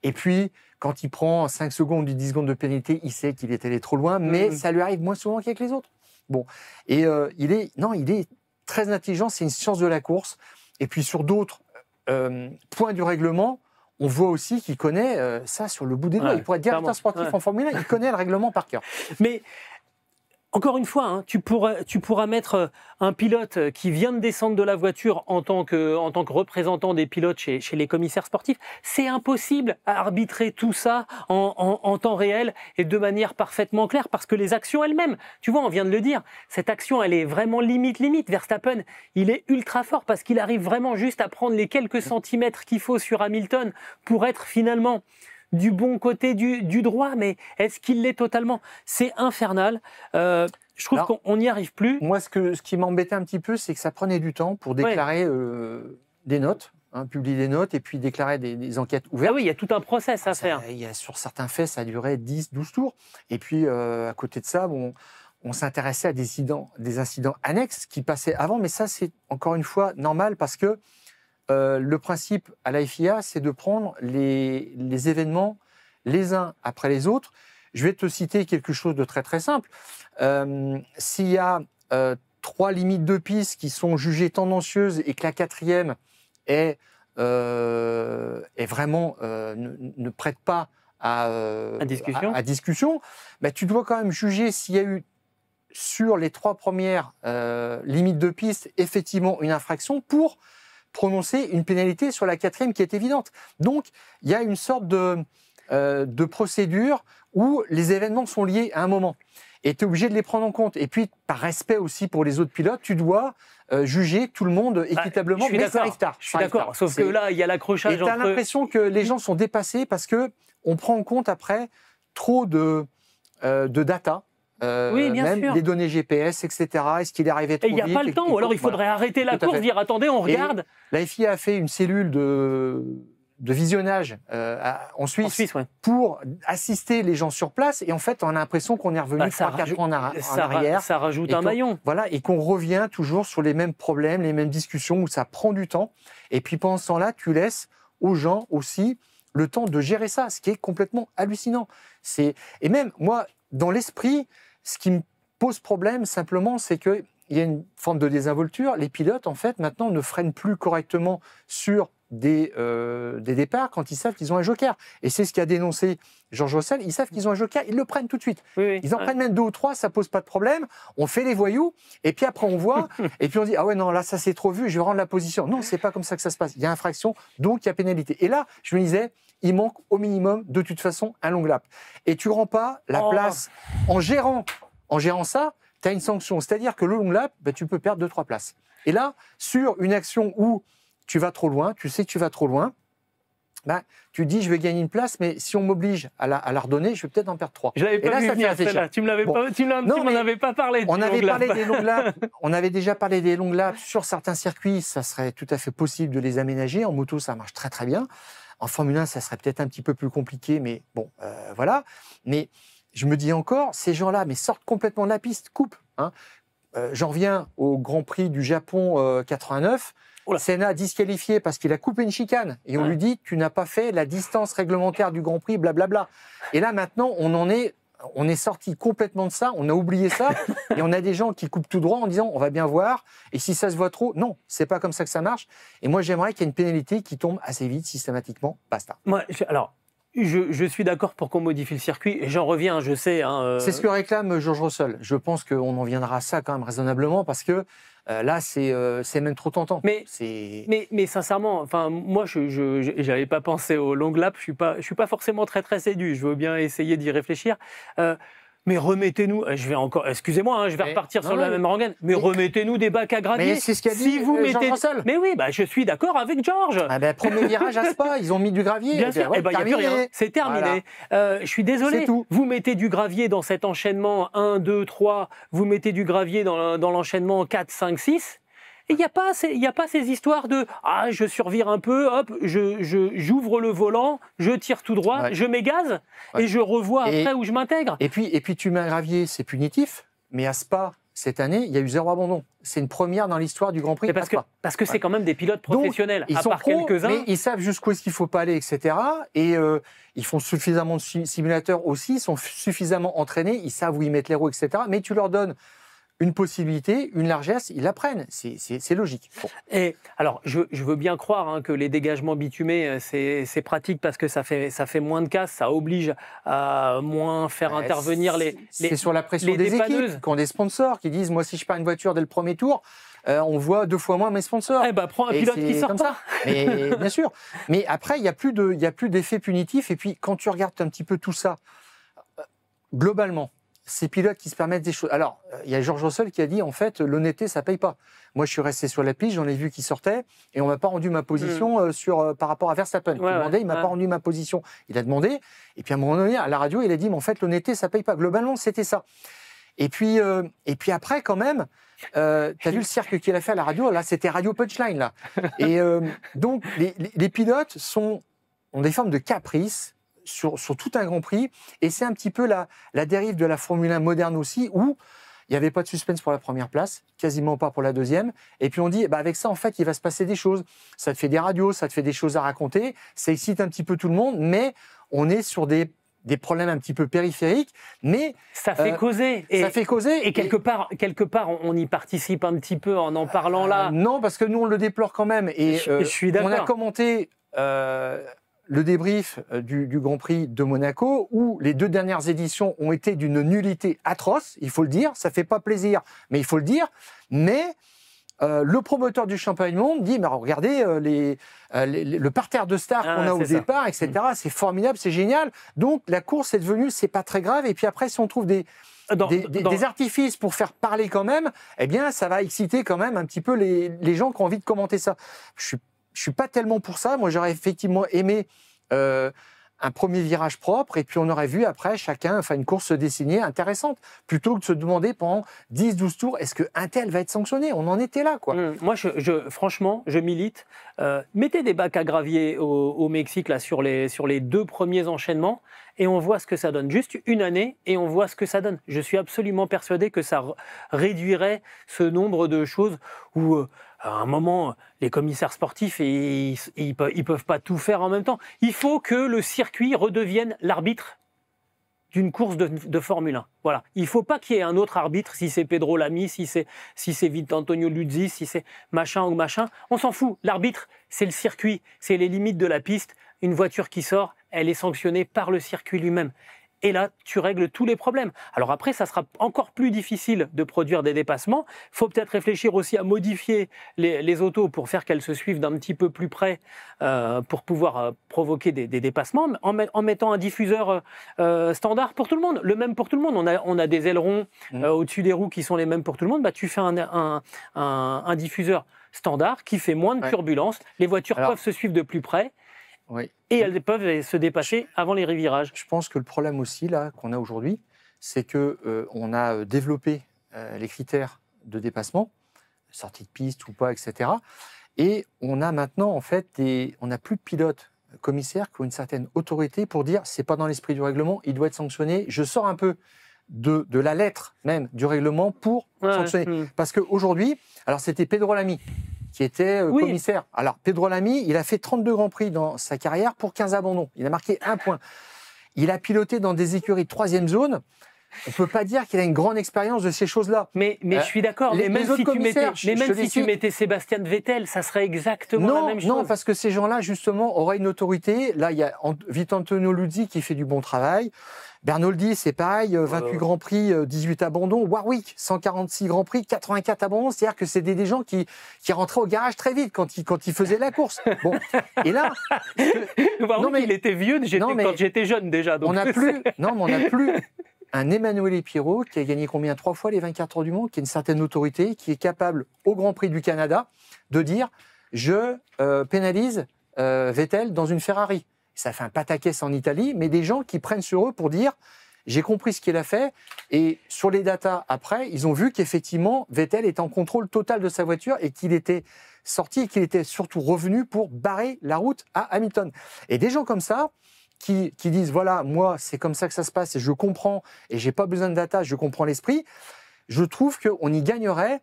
Et puis, quand il prend 5 secondes ou 10 secondes de pénalité, il sait qu'il est allé trop loin, mais ça lui arrive moins souvent qu'avec les autres. Bon. Et il est très intelligent, c'est une science de la course. Et puis sur d'autres points du règlement, on voit aussi qu'il connaît ça sur le bout des doigts. Il pourrait être directeur sportif en Formule 1, il connaît le règlement par cœur. Mais encore une fois, tu pourras mettre un pilote qui vient de descendre de la voiture en tant que représentant des pilotes chez les commissaires sportifs. C'est impossible à arbitrer tout ça en temps réel et de manière parfaitement claire parce que les actions elles-mêmes, tu vois, on vient de le dire, cette action, elle est vraiment limite. Verstappen, il est ultra fort parce qu'il arrive vraiment juste à prendre les quelques centimètres qu'il faut sur Hamilton pour être finalement du bon côté du droit, mais est-ce qu'il l'est totalement ? C'est infernal. Je trouve qu'on n'y arrive plus. Moi, ce qui m'embêtait un petit peu, c'est que ça prenait du temps pour déclarer des notes. hein, publier des notes et puis déclarer des enquêtes ouvertes. Ah oui, il y a tout un process à faire. Sur certains faits, ça a duré 10, 12 tours. Et puis, à côté de ça, on s'intéressait à des incidents annexes qui passaient avant. Mais ça, c'est encore une fois normal parce que le principe à la FIA, c'est de prendre les événements les uns après les autres. Je vais te citer quelque chose de très très simple. S'il y a 3 limites de piste qui sont jugées tendancieuses et que la 4e est vraiment ne prête pas à discussion, bah, tu dois quand même juger s'il y a eu sur les 3 premières limites de piste effectivement une infraction pour prononcer une pénalité sur la 4e qui est évidente. Donc il y a une sorte de procédure où les événements sont liés à un moment. Et tu es obligé de les prendre en compte. Et puis, par respect aussi pour les autres pilotes, tu dois juger tout le monde équitablement, mais ça arrive tard. Je suis d'accord, sauf que là, il y a l'accrochage entre... Et tu as l'impression que les gens sont dépassés parce qu'on prend en compte après trop de data. Oui, bien même sûr. Des données GPS, etc. Est-ce qu'il est arrivé trop vite? Et il n'y a pas le temps, ou alors il faudrait arrêter la course, dire attendez, on regarde. Et la FIA a fait une cellule de visionnage en Suisse ouais. Pour assister les gens sur place. Et en fait, on a l'impression qu'on est revenu 3-4 ans en arrière. Ça rajoute un maillon. Voilà, et qu'on revient toujours sur les mêmes problèmes, les mêmes discussions où ça prend du temps. Et puis pendant ce temps-là, tu laisses aux gens aussi le temps de gérer ça, ce qui est complètement hallucinant. Et même, moi, dans l'esprit, ce qui me pose problème, simplement, c'est qu'il y a une forme de désinvolture. Les pilotes, en fait, maintenant, ne freinent plus correctement sur des départs quand ils savent qu'ils ont un joker. Et c'est ce qu'a dénoncé George Russell. Ils savent qu'ils ont un joker, ils le prennent tout de suite. Oui, ils en prennent même 2 ou 3, ça pose pas de problème. On fait les voyous, et puis après on voit, et puis on dit ah ouais non là ça c'est trop vu, je vais rendre la position. Non, c'est pas comme ça que ça se passe. Il y a infraction, donc il y a pénalité. Et là, je me disais, il manque au minimum de toute façon un long lap. Et tu rends pas la place en gérant ça. Tu as une sanction, c'est-à-dire que le long lap, bah, tu peux perdre 2-3 places. Et là, sur une action où tu vas trop loin, tu sais que tu vas trop loin, bah, tu dis je vais gagner une place, mais si on m'oblige à la redonner, je vais peut-être en perdre 3. Je l'avais pas vu venir celle-là. Tu m'en avais pas parlé. On avait parlé des longs laps. On avait déjà parlé des longs laps sur certains circuits. Ça serait tout à fait possible de les aménager. En moto, ça marche très très bien. En Formule 1, ça serait peut-être un petit peu plus compliqué, mais bon, voilà. Mais je me dis encore, ces gens-là, mais sortent complètement de la piste, coupent. Hein. J'en reviens au Grand Prix du Japon 89. Senna disqualifié parce qu'il a coupé une chicane et on lui dit tu n'as pas fait la distance réglementaire du Grand Prix, blablabla. Et là maintenant on est sorti complètement de ça, on a oublié ça et on a des gens qui coupent tout droit en disant on va bien voir et si ça se voit trop, non, c'est pas comme ça que ça marche. Et moi j'aimerais qu'il y ait une pénalité qui tombe assez vite, systématiquement, basta. Je suis d'accord pour qu'on modifie le circuit, et j'en reviens, je sais. C'est ce que réclame George Russell. Je pense qu'on en viendra à ça quand même raisonnablement, parce que là, c'est même trop tentant. Mais sincèrement, enfin, moi, je n'avais pas pensé au long lap, je suis pas forcément très, très séduit, je veux bien essayer d'y réfléchir. Mais remettez-nous, excusez-moi, je vais repartir sur la même rengaine, mais remettez-nous des bacs à gravier. Mais c'est ce qu'a dit George Russell. Mais oui, je suis d'accord avec George. Premier virage à Spa, ils ont mis du gravier. Bien sûr, il n'y a plus rien, c'est terminé. Voilà. Je suis désolé, vous mettez du gravier dans cet enchaînement 1, 2, 3, vous mettez du gravier dans l'enchaînement 4, 5, 6. Et il n'y a pas ces histoires de je survire un peu, hop, j'ouvre le volant, je tire tout droit, je m'égaze et je revois après où je m'intègre. Et puis tu mets un gravier, c'est punitif, mais à Spa, cette année, il y a eu 0 abandon. C'est une première dans l'histoire du Grand Prix. Parce que c'est quand même des pilotes professionnels, donc, à part quelques-uns. Mais ils savent jusqu'où est-ce qu'il ne faut pas aller, etc. Et ils font suffisamment de simulateurs aussi, ils sont suffisamment entraînés, ils savent où ils mettent les roues, etc. Mais tu leur donnes une possibilité, une largesse, ils la prennent. C'est logique. Bon. Et alors, je veux bien croire que les dégagements bitumés, c'est pratique parce que ça fait moins de casse, ça oblige à moins faire intervenir les C'est sur la pression des équipes, qui ont des sponsors, qui disent, moi, si je pars une voiture dès le premier tour, on voit 2 fois moins mes sponsors. Prends un pilote qui sort ça. Mais bien sûr. Mais après, il n'y a plus d'effet punitif. Et puis, quand tu regardes un petit peu tout ça, globalement, ces pilotes qui se permettent des choses. Alors, il y a George Russell qui a dit, en fait, l'honnêteté, ça paye pas. Moi, je suis resté sur la piste, j'en ai vu qui sortait, et on m'a pas rendu ma position par rapport à Verstappen. Il m'a pas rendu ma position. Il a demandé, et puis à un moment donné, à la radio, il a dit, mais en fait, l'honnêteté, ça paye pas. Globalement, c'était ça. Et puis après, quand même, t'as vu le cirque qu'il a fait à la radio? Là, c'était Radio Punchline, là. Et donc, les pilotes ont des formes de caprice sur tout un Grand Prix. Et c'est un petit peu la dérive de la Formule 1 moderne aussi, où il n'y avait pas de suspense pour la première place, quasiment pas pour la deuxième. Et puis on dit, avec ça, en fait, il va se passer des choses. Ça te fait des radios, ça te fait des choses à raconter, ça excite un petit peu tout le monde, mais on est sur des problèmes un petit peu périphériques, mais ça fait causer. Ça fait causer. Et quelque part, on y participe un petit peu en parlant là. Non, parce que nous, on le déplore quand même. Et je suis d'accord. On a commenté le débrief du Grand Prix de Monaco, où les 2 dernières éditions ont été d'une nullité atroce, il faut le dire, ça fait pas plaisir, mais il faut le dire. Mais le promoteur du championnat du monde dit, mais regardez le parterre de stars qu'on a au départ, etc. C'est formidable, c'est génial. Donc la course est devenue, c'est pas très grave. Et puis après, si on trouve des artifices pour faire parler quand même, eh bien, ça va exciter quand même un petit peu les gens qui ont envie de commenter ça. Je suis pas tellement pour ça. Moi, j'aurais effectivement aimé un premier virage propre, et puis on aurait vu après chacun une course se dessiner intéressante, plutôt que de se demander pendant 10-12 tours, est-ce qu'un tel va être sanctionné? On en était là, quoi. Moi, franchement, je milite. Mettez des bacs à gravier au Mexique là, sur les 2 premiers enchaînements, et on voit ce que ça donne. Juste une année, et on voit ce que ça donne. Je suis absolument persuadé que ça réduirait ce nombre de choses où... à un moment, les commissaires sportifs, ils peuvent pas tout faire en même temps. Il faut que le circuit redevienne l'arbitre d'une course de Formule 1. Voilà. Il ne faut pas qu'il y ait un autre arbitre, si c'est Pedro Lamy, si c'est Vittorio Luzzi, si c'est machin ou machin. On s'en fout. L'arbitre, c'est le circuit, c'est les limites de la piste. Une voiture qui sort, elle est sanctionnée par le circuit lui-même. Et là, tu règles tous les problèmes. Alors après, ça sera encore plus difficile de produire des dépassements. Il faut peut-être réfléchir aussi à modifier les autos pour faire qu'elles se suivent d'un petit peu plus près pour pouvoir provoquer des dépassements en mettant un diffuseur standard pour tout le monde, le même pour tout le monde. On a des ailerons au-dessus des roues qui sont les mêmes pour tout le monde. Bah, tu fais un diffuseur standard qui fait moins de turbulences. Les voitures peuvent se suivre de plus près. Oui. Et elles peuvent se dépasser avant les revirages. Je pense que le problème aussi là qu'on a aujourd'hui, c'est que on a développé les critères de dépassement, sortie de piste ou pas, etc. Et on a maintenant en fait on n'a plus de pilotes commissaires qui ont une certaine autorité pour dire c'est pas dans l'esprit du règlement, il doit être sanctionné. Je sors un peu de la lettre même du règlement pour sanctionner. Parce qu'aujourd'hui, alors c'était Pedro Lamy qui était commissaire. Alors, Pedro Lamy, il a fait 32 Grands Prix dans sa carrière pour 15 abandons. Il a marqué 1 point. Il a piloté dans des écuries de 3e zone. On ne peut pas dire qu'il a une grande expérience de ces choses-là. Mais je suis d'accord. Mais même si tu mettais Sébastien Vettel, ça serait exactement la même chose. Non, parce que ces gens-là, justement, auraient une autorité. Là, il y a Vittorio Luzzi qui fait du bon travail. Bernoldi, c'est pareil, 28 Grands Prix, 18 abandons. Warwick, 146 Grands Prix, 84 abandons. C'est-à-dire que c'est des gens qui rentraient au garage très vite quand ils faisaient la course. Bon. Et là... Warwick, il était vieux quand j'étais jeune déjà. Donc. On n'a plus un Emanuele Pirro qui a gagné 3 fois les 24 heures du monde, qui a une certaine autorité, qui est capable, au Grand Prix du Canada, de dire « je pénalise Vettel dans une Ferrari ». Ça fait un pataquès en Italie, mais des gens qui prennent sur eux pour dire « j'ai compris ce qu'il a fait ». Et sur les datas après, ils ont vu qu'effectivement, Vettel était en contrôle total de sa voiture et qu'il était sorti et qu'il était surtout revenu pour barrer la route à Hamilton. Et des gens comme ça, qui disent « voilà, moi, c'est comme ça que ça se passe et je comprends et j'ai pas besoin de data, je comprends l'esprit », je trouve qu'on y gagnerait.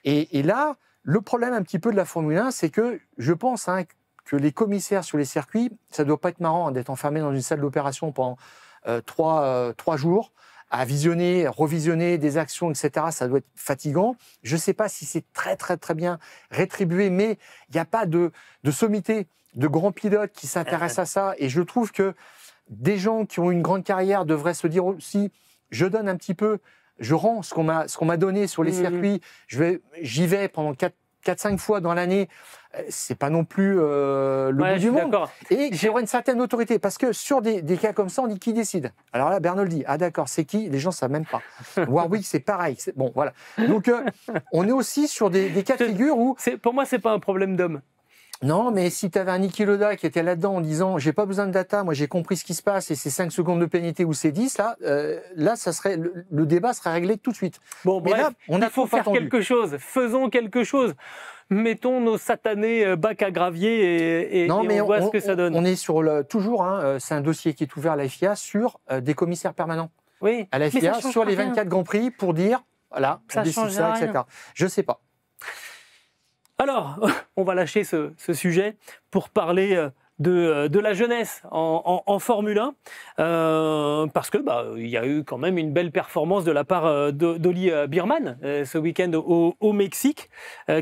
Et là, le problème un petit peu de la Formule 1, c'est que je pense que les commissaires sur les circuits, ça doit pas être marrant d'être enfermé dans une salle d'opération pendant 3 jours, à visionner, revisionner des actions, etc. Ça doit être fatigant. Je sais pas si c'est très, très, très bien rétribué, mais il n'y a pas de sommité de grands pilotes qui s'intéressent à ça. Et je trouve que des gens qui ont une grande carrière devraient se dire aussi, je donne un petit peu, je rends ce qu'on m'a donné sur les circuits, j'y vais pendant 4-5 fois dans l'année, c'est pas non plus le bout du monde. Et j'aurai une certaine autorité, parce que sur des cas comme ça, on dit qui décide. Alors là, Bernoldi, ah d'accord, c'est qui? Les gens savent même pas. Warwick, c'est pareil. Bon, voilà. Donc, on est aussi sur des cas de figure où... Pour moi, c'est pas un problème d'homme. Non, mais si tu avais un Niki Lauda qui était là-dedans en disant j'ai pas besoin de data, moi j'ai compris ce qui se passe et c'est 5 secondes de pénalité ou c'est 10, là ça serait, le débat serait réglé tout de suite. Bon, mais bref, là, on a il faut faire quelque chose, faisons quelque chose. Mettons nos satanés bacs à gravier et on voit ce que ça donne. On est sur toujours, c'est un dossier qui est ouvert à la FIA sur des commissaires permanents. Oui, à la FIA sur les 24 Grands Prix pour dire, voilà, on décide ça, etc. Je sais pas. Alors, on va lâcher ce sujet pour parler de la jeunesse en Formule 1, parce que il y a eu quand même une belle performance de la part d'Oli Biermann ce week-end au Mexique,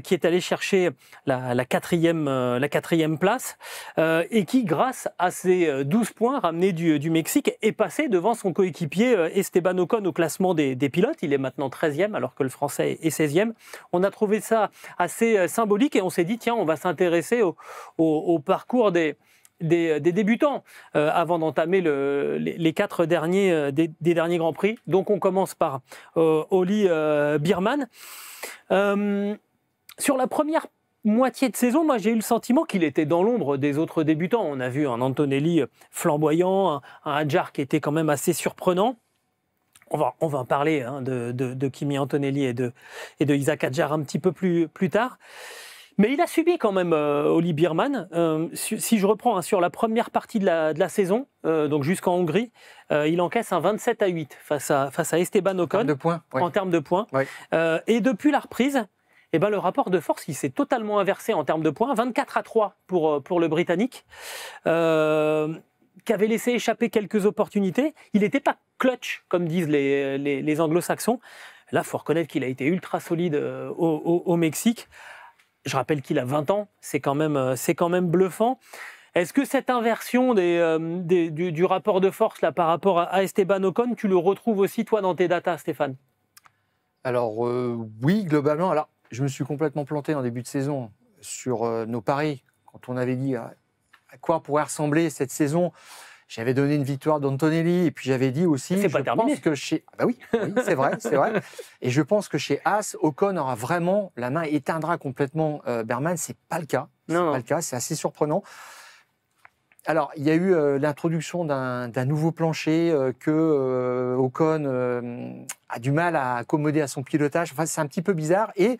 qui est allé chercher la quatrième place et qui, grâce à ses 12 points ramenés du Mexique, est passé devant son coéquipier Esteban Ocon au classement des pilotes. Il est maintenant 13e alors que le Français est 16e. On a trouvé ça assez symbolique et on s'est dit, tiens, on va s'intéresser au parcours des débutants avant d'entamer les 4 derniers des derniers Grands Prix. Donc on commence par Oli Biermann. Sur la première moitié de saison, moi j'ai eu le sentiment qu'il était dans l'ombre des autres débutants. On a vu un Antonelli flamboyant, un Hadjar qui était quand même assez surprenant. On va en parler de Kimi Antonelli et de Isaac Hadjar un petit peu plus tard. Mais il a subi quand même Oli Biermann. Si je reprends sur la première partie de la saison, donc jusqu'en Hongrie, il encaisse un 27-8 face à Esteban Ocon en termes de points. Oui. Et depuis la reprise, le rapport de force il s'est totalement inversé en termes de points, 24-3 pour le Britannique, qui avait laissé échapper quelques opportunités. Il n'était pas clutch, comme disent les anglo-saxons. Là, il faut reconnaître qu'il a été ultra solide au Mexique. Je rappelle qu'il a 20 ans, c'est quand même bluffant. Est-ce que cette inversion du rapport de force là, par rapport à Esteban Ocon, tu le retrouves aussi toi dans tes datas, Stéphane? Alors oui, globalement. Alors, je me suis complètement planté en début de saison sur nos paris. Quand on avait dit à quoi pourrait ressembler cette saison, j'avais donné une victoire d'Antonelli et puis j'avais dit aussi, pense que chez... oui, c'est vrai. Et je pense que chez Haas, Ocon aura vraiment la main et éteindra complètement Biermann. C'est pas le cas. Pas le cas. C'est assez surprenant. Alors, il y a eu l'introduction d'un nouveau plancher que Ocon a du mal à accommoder à son pilotage. Enfin, c'est un petit peu bizarre. Et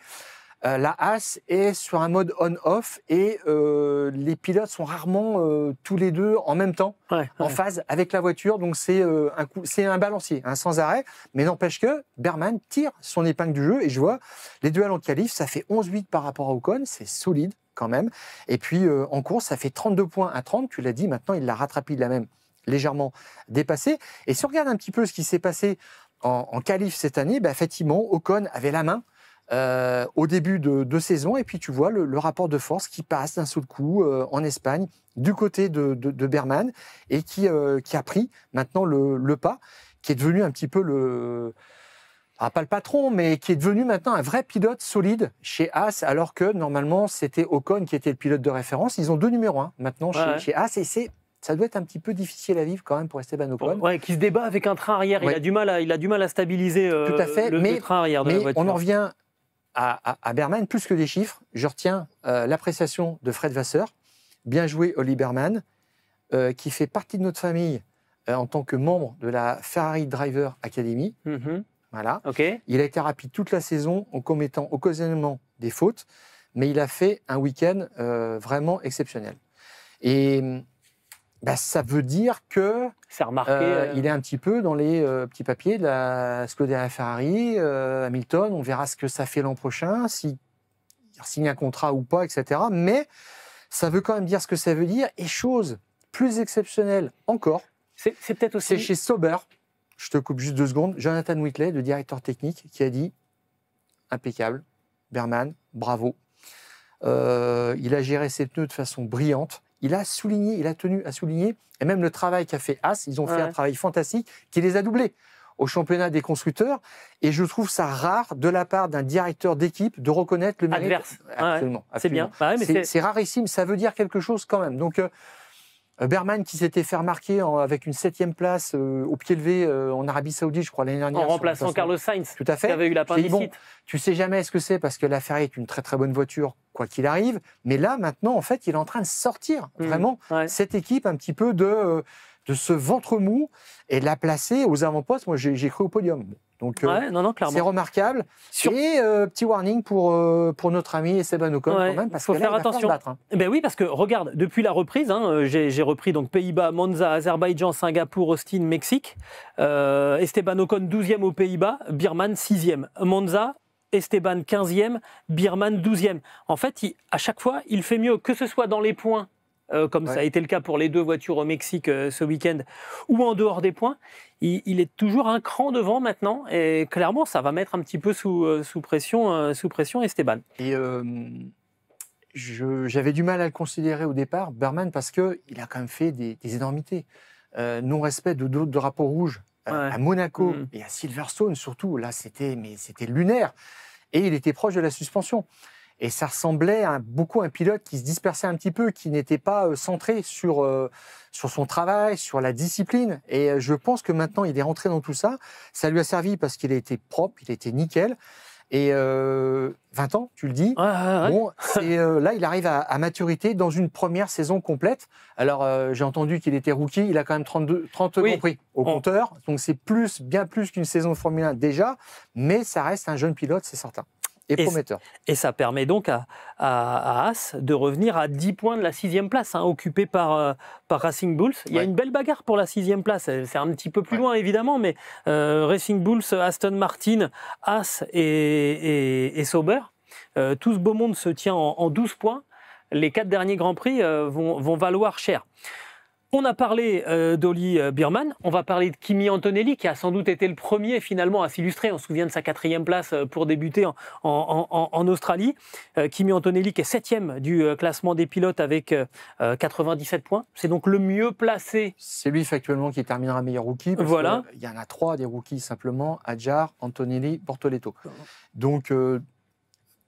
la Haas est sur un mode on-off et les pilotes sont rarement tous les deux en même temps, en phase avec la voiture. Donc c'est un balancier, sans arrêt. Mais n'empêche que Biermann tire son épingle du jeu et je vois les duels en qualif, ça fait 11-8 par rapport à Ocon, c'est solide quand même. Et puis en course, ça fait 32 points à 30. Tu l'as dit, maintenant il l'a rattrapé, il l'a même légèrement dépassé. Et si on regarde un petit peu ce qui s'est passé en qualif cette année, effectivement, Ocon avait la main au début de saison, et puis tu vois le rapport de force qui passe d'un seul coup en Espagne, du côté de Biermann, et qui a pris maintenant le pas, qui est devenu un petit peu pas le patron, mais qui est devenu maintenant un vrai pilote solide chez Haas, alors que normalement c'était Ocon qui était le pilote de référence. Ils ont 2 numéros 1 maintenant chez Haas, et ça doit être un petit peu difficile à vivre quand même pour Esteban Ocon. Ouais, qui se débat avec un train arrière. Il a du mal à stabiliser tout à fait, le train arrière de la voiture. On en revient à Biermann, plus que des chiffres. Je retiens l'appréciation de Fred Vasseur. Bien joué, Oli Biermann, qui fait partie de notre famille en tant que membre de la Ferrari Driver Academy. Voilà. Okay. Il a été rapide toute la saison en commettant occasionnellement des fautes, mais il a fait un week-end vraiment exceptionnel. Et ça veut dire que c'est remarqué, il est un petit peu dans les petits papiers de la Scuderia Ferrari, Hamilton. On verra ce que ça fait l'an prochain, s'il signe un contrat ou pas, etc. Mais ça veut quand même dire ce que ça veut dire. Et chose plus exceptionnelle encore, c'est peut-être aussi... c'est chez Sauber. Je te coupe juste 2 secondes. Jonathan Whitley, le directeur technique, qui a dit impeccable, Biermann, bravo. Il a géré ses pneus de façon brillante. Il a tenu à souligner, et même le travail qu'a fait Haas, ils ont fait un travail fantastique qui les a doublés au championnat des constructeurs. Et je trouve ça rare de la part d'un directeur d'équipe de reconnaître le mérite. Adverse. Absolument. C'est bien. C'est rarissime, ça veut dire quelque chose quand même. Donc, Berman qui s'était fait remarquer avec une 7e place au pied levé en Arabie Saoudite, je crois, l'année dernière. En remplaçant Carlos Sainz, tout à fait, qui avait eu l'appendicite. Bon, tu sais jamais ce que c'est parce que la Ferrari est une très très bonne voiture, quoi qu'il arrive. Mais là, maintenant, en fait, il est en train de sortir vraiment cette équipe un petit peu de ce ventre mou et de la placer aux avant-postes. Moi, j'ai cru au podium. Donc, c'est remarquable. Et petit warning pour notre ami Esteban Ocon, quand même, parce qu'il faut faire attention. Battre, Ben oui, parce que regarde, depuis la reprise, j'ai repris donc Pays-Bas, Monza, Azerbaïdjan, Singapour, Austin, Mexique. Esteban Ocon 12e aux Pays-Bas, Birman 6e. Monza, Esteban 15e, Birman 12e. En fait, à chaque fois, il fait mieux, que ce soit dans les points, comme ça a été le cas pour les 2 voitures au Mexique ce week-end, ou en dehors des points. Il est toujours un cran devant maintenant, et clairement, ça va mettre un petit peu sous pression Esteban. Et j'avais du mal à le considérer au départ, Berman, parce qu'il a quand même fait des énormités. Non-respect de drapeaux rouges à Monaco et à Silverstone, surtout. Là, c'était lunaire. Et il était proche de la suspension. Et ça ressemblait beaucoup à un pilote qui se dispersait un petit peu, qui n'était pas centré sur son travail, sur la discipline. Et je pense que maintenant, il est rentré dans tout ça. Ça lui a servi parce qu'il a été propre, il a été nickel. Et 20 ans, tu le dis. Bon, là, il arrive à maturité dans une première saison complète. Alors, j'ai entendu qu'il était rookie. Il a quand même 30 Grands Prix au compteur. Donc, c'est bien plus qu'une saison de Formule 1 déjà. Mais ça reste un jeune pilote, c'est certain. Et prometteur. Et ça permet donc à Haas de revenir à 10 points de la 6e place, occupée par Racing Bulls. Il y a une belle bagarre pour la 6e place. C'est un petit peu plus loin, évidemment, mais Racing Bulls, Aston Martin, Haas et Sauber, tout ce beau monde se tient en 12 points. Les 4 derniers Grands Prix vont valoir cher. On a parlé d'Olli Birman, on va parler de Kimi Antonelli, qui a sans doute été le premier finalement à s'illustrer. On se souvient de sa 4e place pour débuter en Australie. Kimi Antonelli qui est 7e du classement des pilotes avec 97 points. C'est donc le mieux placé. C'est lui factuellement qui terminera meilleur rookie. Voilà. Il y en a 3 des rookies simplement, Adjar, Antonelli, Bortoleto. Donc...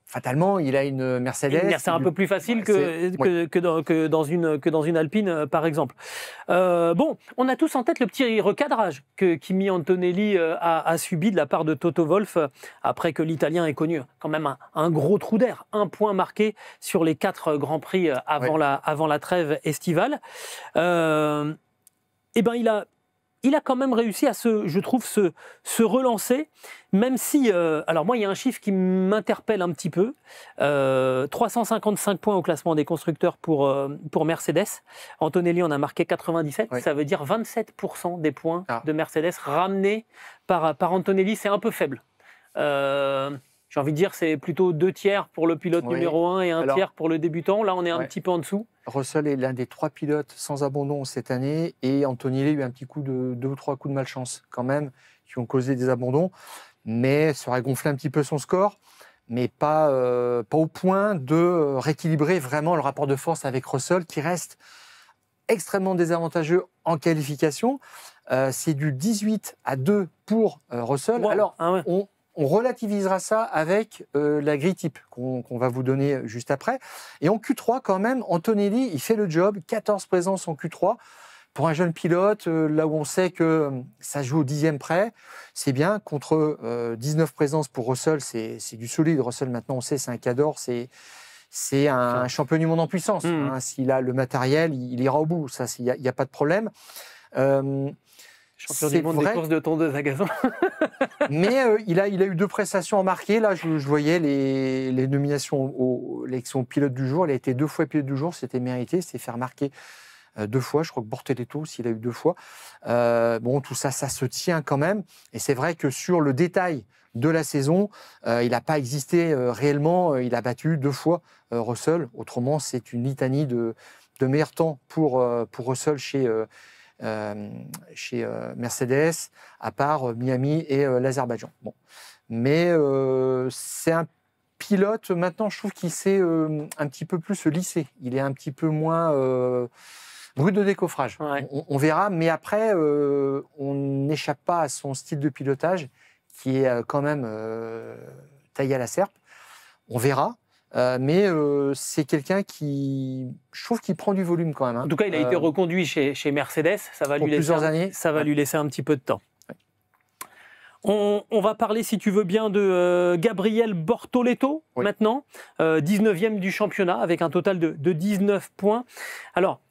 fatalement, il a une Mercedes. C'est un peu plus facile que dans une Alpine, par exemple. Bon, on a tous en tête le petit recadrage que Kimi Antonelli a subi de la part de Toto Wolff après que l'Italien ait connu quand même un gros trou d'air. 1 point marqué sur les 4 Grands Prix avant la trêve estivale. Il a quand même réussi à je trouve, se relancer, même si... alors moi, il y a un chiffre qui m'interpelle un petit peu. 355 points au classement des constructeurs pour Mercedes. Antonelli en a marqué 97. Ça veut dire 27% des points de Mercedes ramenés par Antonelli. C'est un peu faible. J'ai envie de dire c'est plutôt 2 tiers pour le pilote numéro 1 et 1 tiers pour le débutant. Là, on est un petit peu en dessous. Russell est l'un des 3 pilotes sans abandon cette année et Antonelli a eu un petit coup de 2 ou 3 coups de malchance quand même qui ont causé des abandons, mais ça aurait gonflé un petit peu son score, mais pas au point de rééquilibrer vraiment le rapport de force avec Russell qui reste extrêmement désavantageux en qualification. C'est du 18-2 pour Russell. Wow. Alors, on relativisera ça avec la grille type qu'on va vous donner juste après. Et en Q3, quand même, Antonelli, il fait le job. 14 présences en Q3. Pour un jeune pilote, là où on sait que ça joue au 10e près, c'est bien. Contre 19 présences pour Russell, c'est du solide. Russell, maintenant, on sait, c'est un cador. C'est un champion du monde en puissance. S'il a le matériel, il ira au bout. Ça, il n'y a pas de problème. Champion du monde des courses de tondeuse à gazon. Mais il a eu 2 prestations marquées. Là, je voyais les nominations l'élection pilote du jour. Il a été 2 fois pilote du jour. C'était mérité. C'était fait remarquer 2 fois. Je crois que Bortoleto aussi, il a eu 2 fois. Bon, tout ça, ça se tient quand même. Et c'est vrai que sur le détail de la saison, il n'a pas existé réellement. Il a battu 2 fois Russell. Autrement, c'est une litanie de meilleurs temps pour Russell chez Mercedes, à part Miami et l'Azerbaïdjan. Bon. Mais c'est un pilote, maintenant, je trouve qu'il sait un petit peu plus se lisser. Il est un petit peu moins brut de décoffrage. On verra, mais après, on n'échappe pas à son style de pilotage qui est quand même taillé à la serpe. On verra. mais c'est quelqu'un qui, je trouve qu'il prend du volume quand même. En tout cas, il a été reconduit chez Mercedes. Ça va lui laisser plusieurs années. Ça va lui laisser un petit peu de temps. On va parler, si tu veux bien, de Gabriel Bortoleto maintenant, 19e du championnat avec un total de 19 points. Alors,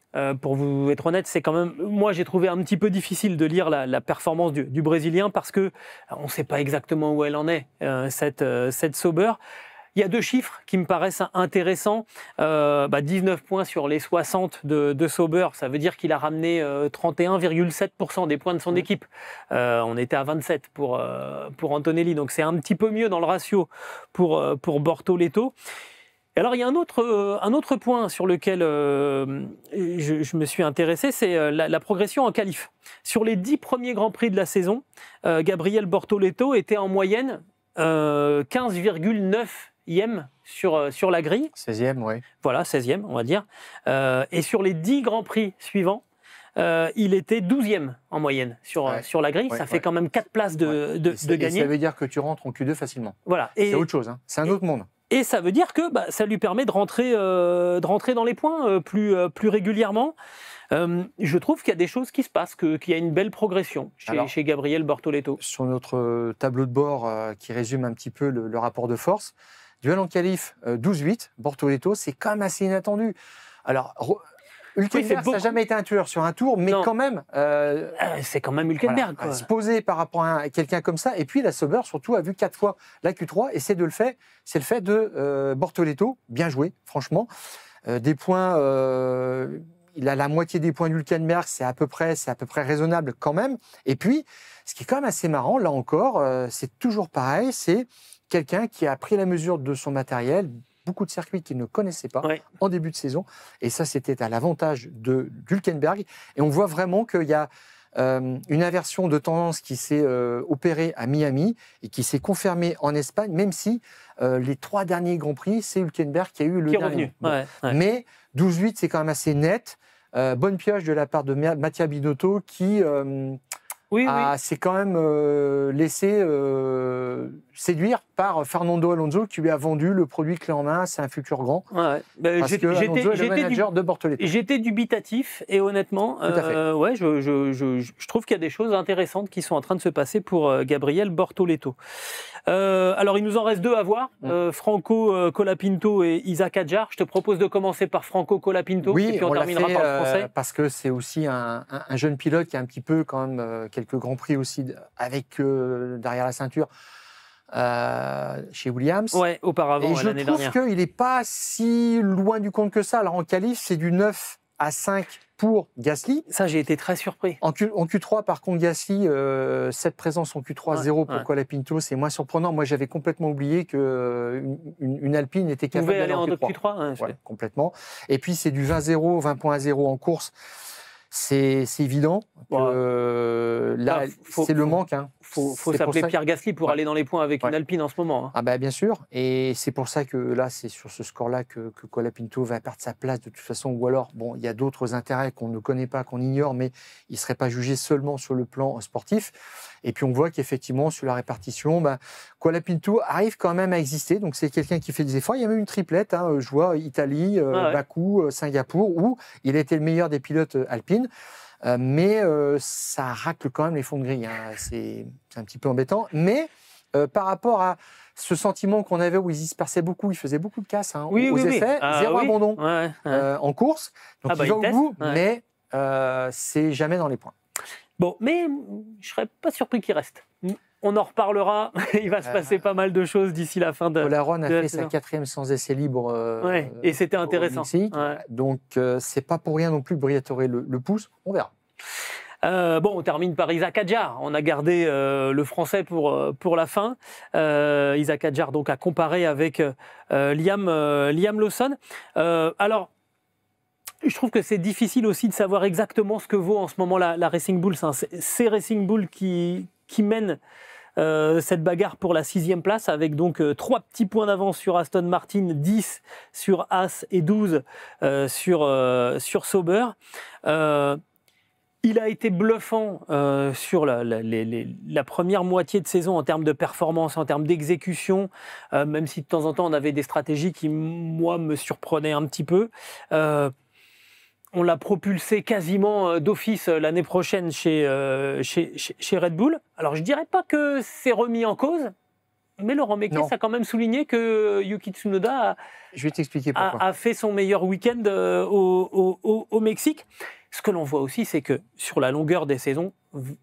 pour vous être honnête, c'est quand même, moi j'ai trouvé un petit peu difficile de lire la performance du Brésilien parce que on ne sait pas exactement où elle en est, cette Sauber. Il y a 2 chiffres qui me paraissent intéressants. 19 points sur les 60 de Sauber, ça veut dire qu'il a ramené 31,7% des points de son équipe. On était à 27 pour Antonelli, donc c'est un petit peu mieux dans le ratio pour Bortoleto. Et alors il y a un autre point sur lequel je me suis intéressé, c'est la progression en qualif. Sur les 10 premiers Grands Prix de la saison, Gabriel Bortoleto était en moyenne 15,9e sur la grille. 16e, oui. Voilà, 16e, on va dire. Et sur les 10 Grands Prix suivants, il était 12e en moyenne sur la grille. Ça fait quand même 4 places de gagner. Ça veut dire que tu rentres en Q2 facilement. Voilà. C'est autre chose, hein. C'est un autre monde. Et ça veut dire que ça lui permet de rentrer dans les points plus régulièrement. Je trouve qu'il y a des choses qui se passent, qu'il y a une belle progression chez Gabriel Bortoleto. Sur notre tableau de bord qui résume un petit peu le rapport de force, duel en qualif 12-8, Bortoleto, c'est quand même assez inattendu. Alors, Hülkenberg, ça n'a jamais été un tueur sur un tour, mais quand même... c'est quand même Hülkenberg. Voilà, se poser par rapport à quelqu'un comme ça. Et puis la Sauber, surtout, a vu 4 fois la Q3, et c'est le fait de Bortoleto. Bien joué, franchement. Des points... il a la moitié des points d'Hülkenberg, c'est à peu près raisonnable quand même. Et puis, ce qui est quand même assez marrant, là encore, c'est toujours pareil, c'est quelqu'un qui a pris la mesure de son matériel, beaucoup de circuits qu'il ne connaissait pas en début de saison. Et ça, c'était à l'avantage d'Hülkenberg. Et on voit vraiment qu'il y a une inversion de tendance qui s'est opérée à Miami et qui s'est confirmée en Espagne, même si les 3 derniers Grands Prix, c'est Hülkenberg qui a eu le dernier. Bon. Mais 12-8, c'est quand même assez net. Bonne pioche de la part de Mattia Binotto qui s'est quand même laissé séduire par Fernando Alonso qui lui a vendu le produit clé en main, c'est un futur grand. Parce que Alonso est le manager de Bortoleto. J'étais dubitatif et honnêtement, je trouve qu'il y a des choses intéressantes qui sont en train de se passer pour Gabriel Bortoleto. Alors il nous en reste 2 à voir, Franco Colapinto et Isaac Adjar. Je te propose de commencer par Franco Colapinto et puis on terminera par le français. Parce que c'est aussi un jeune pilote qui a un petit peu quand même quelques grands prix aussi avec derrière la ceinture chez Williams. Ouais, auparavant, l'année dernière. Et je trouve qu'il n'est pas si loin du compte que ça. Alors en qualif, c'est du 9 à 5 pour Gasly. Ça, j'ai été très surpris. En Q3, par contre, Gasly, cette présence en Q3, 0 pour Colapinto, c'est moins surprenant. Moi, j'avais complètement oublié qu'une Alpine était capable d'aller en Q3. Complètement. Et puis, c'est du 20-0, 20.0 en course. C'est évident. Là, c'est le manque. Faut s'appeler Pierre Gasly pour aller dans les points avec une Alpine en ce moment. Ah bah bien sûr. Et c'est pour ça que là, c'est sur ce score-là que Colapinto va perdre sa place de toute façon. Ou alors, bon, il y a d'autres intérêts qu'on ne connaît pas, qu'on ignore, mais il ne serait pas jugé seulement sur le plan sportif. Et puis on voit qu'effectivement, sur la répartition, Colapinto arrive quand même à exister. Donc c'est quelqu'un qui fait des efforts. Il y a même une triplette. Je vois Italie, Bakou, Singapour, où il a été le meilleur des pilotes alpines. Mais ça racle quand même les fonds de grille. C'est un petit peu embêtant. Mais par rapport à ce sentiment qu'on avait où ils dispersaient beaucoup, ils faisaient beaucoup de casse aux essais, 0 abandon en course. Donc il va au bout, mais c'est jamais dans les points. Bon, mais je ne serais pas surpris qu'il reste. On en reparlera. Il va se passer pas mal de choses d'ici la fin de. Polaron a fait sa 4e sans essai libre. Et c'était intéressant. Donc, c'est pas pour rien non plus Briatore le pouce. On verra. On termine par Isaac Adjar. On a gardé le français pour la fin. Isaac Adjar, donc, à comparer avec Liam Lawson. Alors, je trouve que c'est difficile aussi de savoir exactement ce que vaut en ce moment la Racing Bull. C'est Racing Bull qui mène cette bagarre pour la 6e place avec donc 3 petits points d'avance sur Aston Martin, 10 sur Haas et 12 sur Sauber. Il a été bluffant sur la première moitié de saison en termes de performance, en termes d'exécution, même si de temps en temps on avait des stratégies qui, moi, me surprenaient un petit peu. On l'a propulsé quasiment d'office l'année prochaine chez Red Bull. Alors je ne dirais pas que c'est remis en cause, mais Laurent Mekies a quand même souligné que Yuki Tsunoda je vais t'expliquer pourquoi. A fait son meilleur week-end au Mexique. Ce que l'on voit aussi, c'est que sur la longueur des saisons,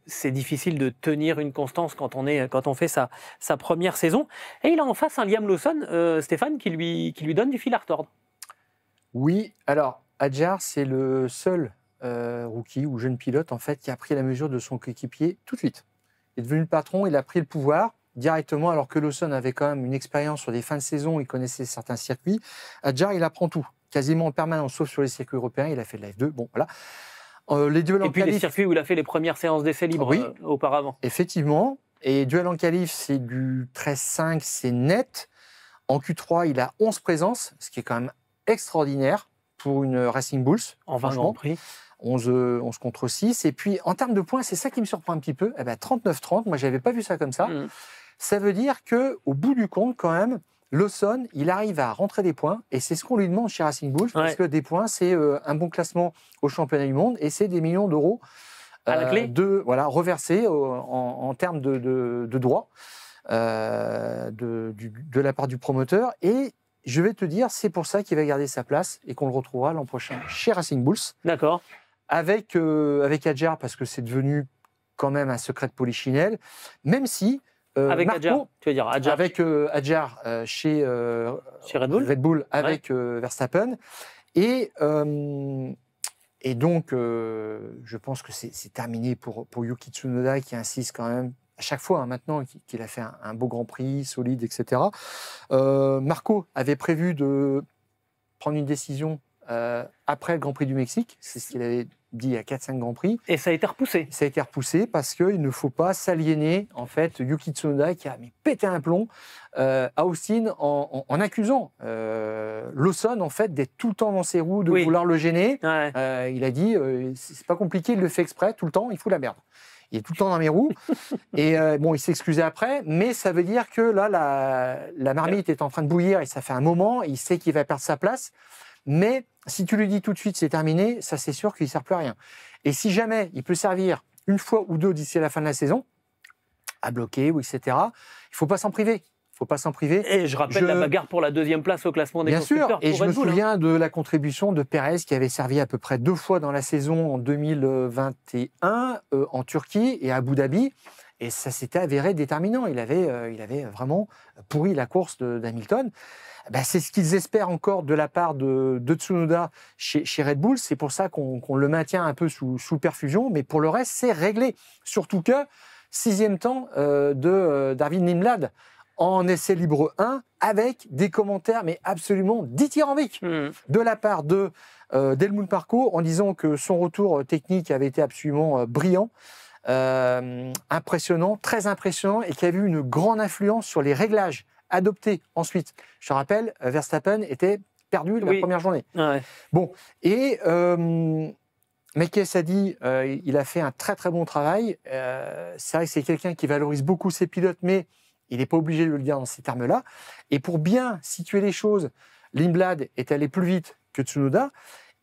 c'est difficile de tenir une constance quand on fait sa première saison. Et il a en face un Liam Lawson, Stéphane, qui lui donne du fil à retordre. Oui, alors Hadjar, c'est le seul rookie ou jeune pilote en fait qui a pris la mesure de son coéquipier tout de suite. Il est devenu le patron, il a pris le pouvoir directement, alors que Lawson avait quand même une expérience sur des fins de saison, il connaissait certains circuits. Hadjar, il apprend tout, quasiment en permanence, sauf sur les circuits européens. Il a fait de la F2, bon voilà. Les duels et puis les circuits où il a fait les premières séances d'essais libres auparavant. Effectivement. Et duel en qualif, c'est du 13-5, c'est net. En Q3, il a 11 présences, ce qui est quand même extraordinaire pour une Racing Bulls. En 20 Grands Prix. 11 contre 6. Et puis, en termes de points, c'est ça qui me surprend un petit peu. 39-30, moi, je n'avais pas vu ça comme ça. Ça veut dire qu'au bout du compte, quand même, Lawson, il arrive à rentrer des points. Et c'est ce qu'on lui demande chez Racing Bulls, parce que des points, c'est un bon classement au championnat du monde et c'est des millions d'euros à la clé. Reversés en termes de droits de la part du promoteur. Et je vais te dire, c'est pour ça qu'il va garder sa place et qu'on le retrouvera l'an prochain chez Racing Bulls. D'accord. Avec Hadjar, parce que c'est devenu quand même un secret de polichinelle, même si avec Marco, Hadjar, tu veux dire Hadjar. Avec Hadjar chez Red Bull avec Verstappen. Et donc, je pense que c'est terminé pour Yuki Tsunoda, qui insiste quand même à chaque fois maintenant qu'il a fait un beau Grand Prix, solide, etc. Marco avait prévu de prendre une décision après le Grand Prix du Mexique. C'est ce qu'il avait dit il y a 4-5 Grands Prix. Et ça a été repoussé. Ça a été repoussé parce qu'il ne faut pas s'aliéner, en fait, Yuki Tsunoda qui a pété un plomb à Austin en accusant Lawson, en fait, d'être tout le temps dans ses roues, de vouloir le gêner. Ouais. Il a dit, c'est pas compliqué, il le fait exprès, tout le temps, il fout la merde. Il est tout le temps dans mes roues. Et bon, il s'est excusé après, mais ça veut dire que là, la marmite est en train de bouillir et ça fait un moment, il sait qu'il va perdre sa place. Mais si tu lui dis tout de suite c'est terminé, ça c'est sûr qu'il ne sert plus à rien. Et si jamais il peut servir une fois ou deux d'ici à la fin de la saison, à bloquer ou etc., il ne faut pas s'en priver. Et je rappelle la bagarre pour la deuxième place au classement des constructeurs. Bien sûr, et je me souviens de la contribution de Pérez qui avait servi à peu près 2 fois dans la saison en 2021 en Turquie et à Abu Dhabi. Et ça s'était avéré déterminant. Il avait vraiment pourri la course d'Hamilton. C'est ce qu'ils espèrent encore de la part de Tsunoda chez Red Bull. C'est pour ça qu'on le maintient un peu sous perfusion. Mais pour le reste, c'est réglé. Surtout que 6e temps de David Nimblad en essai libre 1 avec des commentaires mais absolument dithyrambiques de la part de d'Helmut Marko en disant que son retour technique avait été absolument brillant. Impressionnant, très impressionnant et qui a eu une grande influence sur les réglages adoptés ensuite. Je te rappelle, Verstappen était perdu la première journée. Ouais. Bon, et Mekies a dit il a fait un très très bon travail. C'est vrai que c'est quelqu'un qui valorise beaucoup ses pilotes, mais il n'est pas obligé de le dire dans ces termes-là. Et pour bien situer les choses, Lindblad est allé plus vite que Tsunoda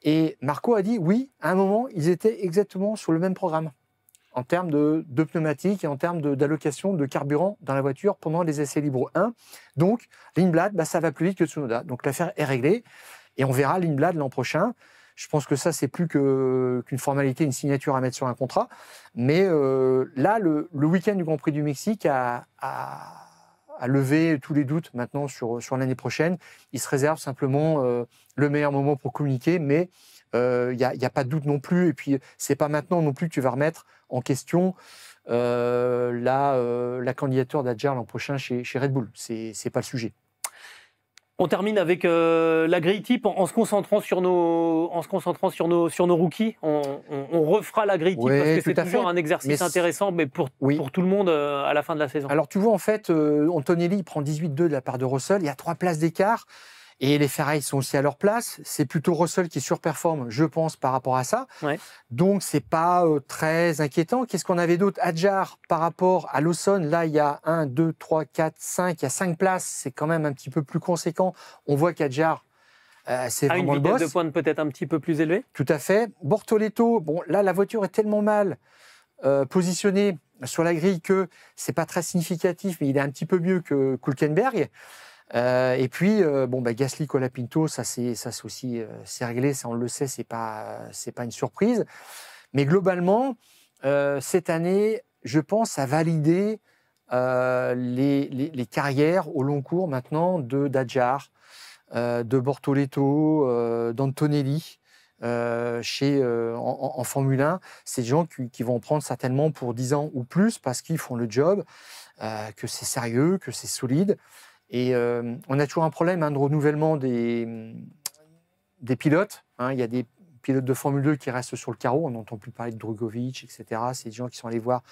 et Marco a dit oui, à un moment, ils étaient exactement sur le même programme en termes de pneumatiques et en termes d'allocation de carburant dans la voiture pendant les essais libres 1. Donc, Lindblad, ça va plus vite que Tsunoda. Donc, l'affaire est réglée et on verra Lindblad l'an prochain. Je pense que ça, c'est plus qu'une formalité, une signature à mettre sur un contrat. Mais là, le week-end du Grand Prix du Mexique a levé tous les doutes maintenant sur l'année prochaine. Il se réserve simplement le meilleur moment pour communiquer, mais il n'y a pas de doute non plus. Et puis, c'est pas maintenant non plus que tu vas remettre en question la candidature d'Adjar l'an prochain chez Red Bull. C'est pas le sujet. On termine avec la grille type en se concentrant sur nos rookies. On refera la grille type parce que c'est toujours un exercice intéressant, mais pour tout le monde à la fin de la saison. Alors tu vois, en fait, Antonelli prend 18-2 de la part de Russell. Il y a 3 places d'écart. Et les ferrailles sont aussi à leur place. C'est plutôt Russell qui surperforme, je pense, par rapport à ça. Ouais. Donc, ce n'est pas très inquiétant. Qu'est-ce qu'on avait d'autre? Adjar, par rapport à Lawson, là, il y a 1, 2, 3, 4, 5. Il y a 5 places. C'est quand même un petit peu plus conséquent. On voit qu'Adjar, c'est vraiment le boss. Une vitesse de pointe peut-être un petit peu plus élevée. Tout à fait. Bortoleto, bon, là, la voiture est tellement mal positionnée sur la grille que ce n'est pas très significatif, mais il est un petit peu mieux que Hülkenberg. Et puis, Gasly, Colapinto, ça c'est aussi c'est réglé, ça on le sait, c'est pas une surprise. Mais globalement, cette année, je pense à valider les carrières au long cours maintenant d'Adjar, de Bortoleto, d'Antonelli en Formule 1. C'est des gens qui vont prendre certainement pour 10 ans ou plus parce qu'ils font le job, que c'est sérieux, que c'est solide. Et on a toujours un problème de renouvellement des pilotes. Il y a des pilotes de Formule 2 qui restent sur le carreau. On n'entend plus parler de Drugovich, etc. C'est des gens qui sont allés voir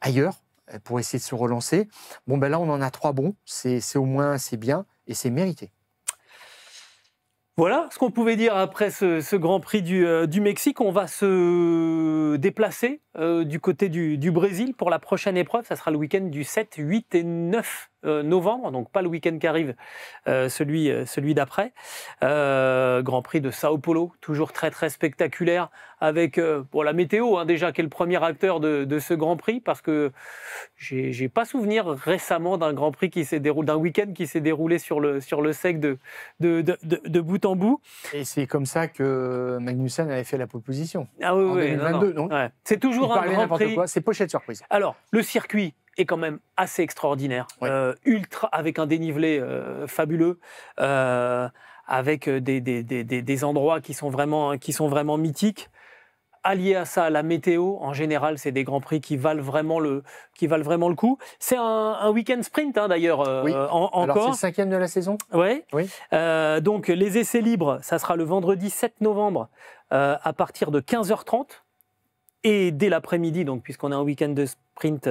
ailleurs pour essayer de se relancer. Là, on en a 3 bons. C'est au moins, c'est bien et c'est mérité. Voilà ce qu'on pouvait dire après ce Grand Prix du Mexique. On va se déplacer du côté du Brésil pour la prochaine épreuve. Ça sera le week-end du 7, 8 et 9 novembre, donc pas le week-end qui arrive, celui d'après. Grand Prix de Sao Paulo, toujours très très spectaculaire, avec la météo déjà qui est le premier acteur de ce Grand Prix, parce que j'ai pas souvenir récemment d'un Grand Prix d'un week-end qui s'est déroulé sur le sec de bout en bout. Et c'est comme ça que Magnussen avait fait la pole position. Ah oui, en 2022, non. Ouais. C'est toujours un Grand Prix. C'est pochette surprise. Alors, le circuit est quand même assez extraordinaire, ultra, avec un dénivelé fabuleux, avec des endroits qui sont vraiment mythiques. Allié à ça, la météo, en général, c'est des grands prix qui valent vraiment le coup. C'est un week-end sprint, d'ailleurs, encore. Alors, c'est le 5e de la saison. Oui. Oui. Donc, les essais libres, ça sera le vendredi 7 novembre à partir de 15h30. Et dès l'après-midi, donc puisqu'on est un week-end de sprint,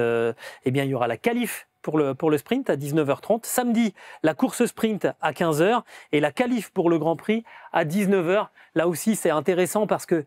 il y aura la qualif pour le sprint à 19h30. Samedi, la course sprint à 15h et la qualif pour le Grand Prix à 19h. Là aussi, c'est intéressant parce que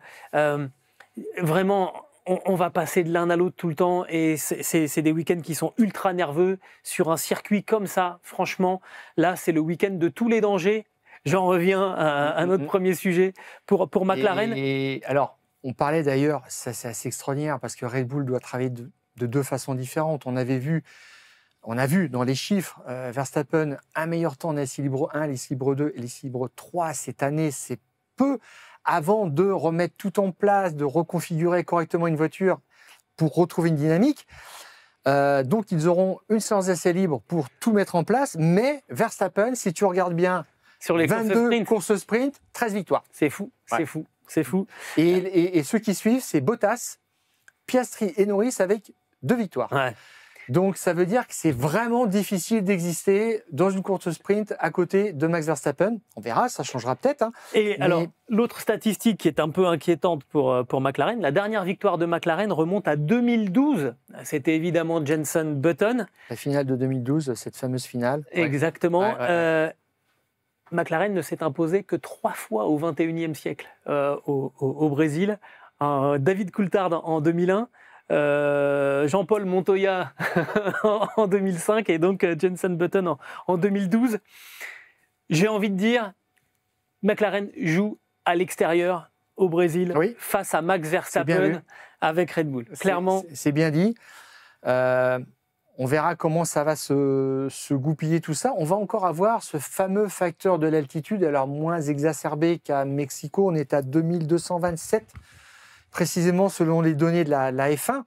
vraiment, on va passer de l'un à l'autre tout le temps et c'est des week-ends qui sont ultra nerveux sur un circuit comme ça. Franchement, là, c'est le week-end de tous les dangers. J'en reviens à notre premier sujet pour McLaren. Et alors, on parlait d'ailleurs, ça c'est assez extraordinaire parce que Red Bull doit travailler de 2 façons différentes. On a vu dans les chiffres, Verstappen, un meilleur temps en essai libre 1, l'essai libre 2 et l'essai libre 3 cette année, c'est peu. Avant de remettre tout en place, de reconfigurer correctement une voiture pour retrouver une dynamique. Donc, ils auront une séance d'essai libre pour tout mettre en place. Mais Verstappen, si tu regardes bien, sur les 22 courses sprint, 13 victoires. C'est fou, c'est fou, c'est fou. Et ceux qui suivent, c'est Bottas, Piastri et Norris avec 2 victoires. Ouais. Donc, ça veut dire que c'est vraiment difficile d'exister dans une course sprint à côté de Max Verstappen. On verra, ça changera peut-être. Alors, l'autre statistique qui est un peu inquiétante pour McLaren, la dernière victoire de McLaren remonte à 2012. C'était évidemment Jenson Button. La finale de 2012, cette fameuse finale. Exactement. McLaren ne s'est imposé que 3 fois au XXIe siècle au Brésil. David Coulthard en 2001. Jean-Paul Montoya en 2005 et donc Jenson Button en 2012. J'ai envie de dire, McLaren joue à l'extérieur au Brésil face à Max Verstappen avec Red Bull. Clairement, c'est bien dit. On verra comment ça va se goupiller tout ça. On va encore avoir ce fameux facteur de l'altitude, alors moins exacerbé qu'à Mexico. On est à 2227. Précisément selon les données de la F1,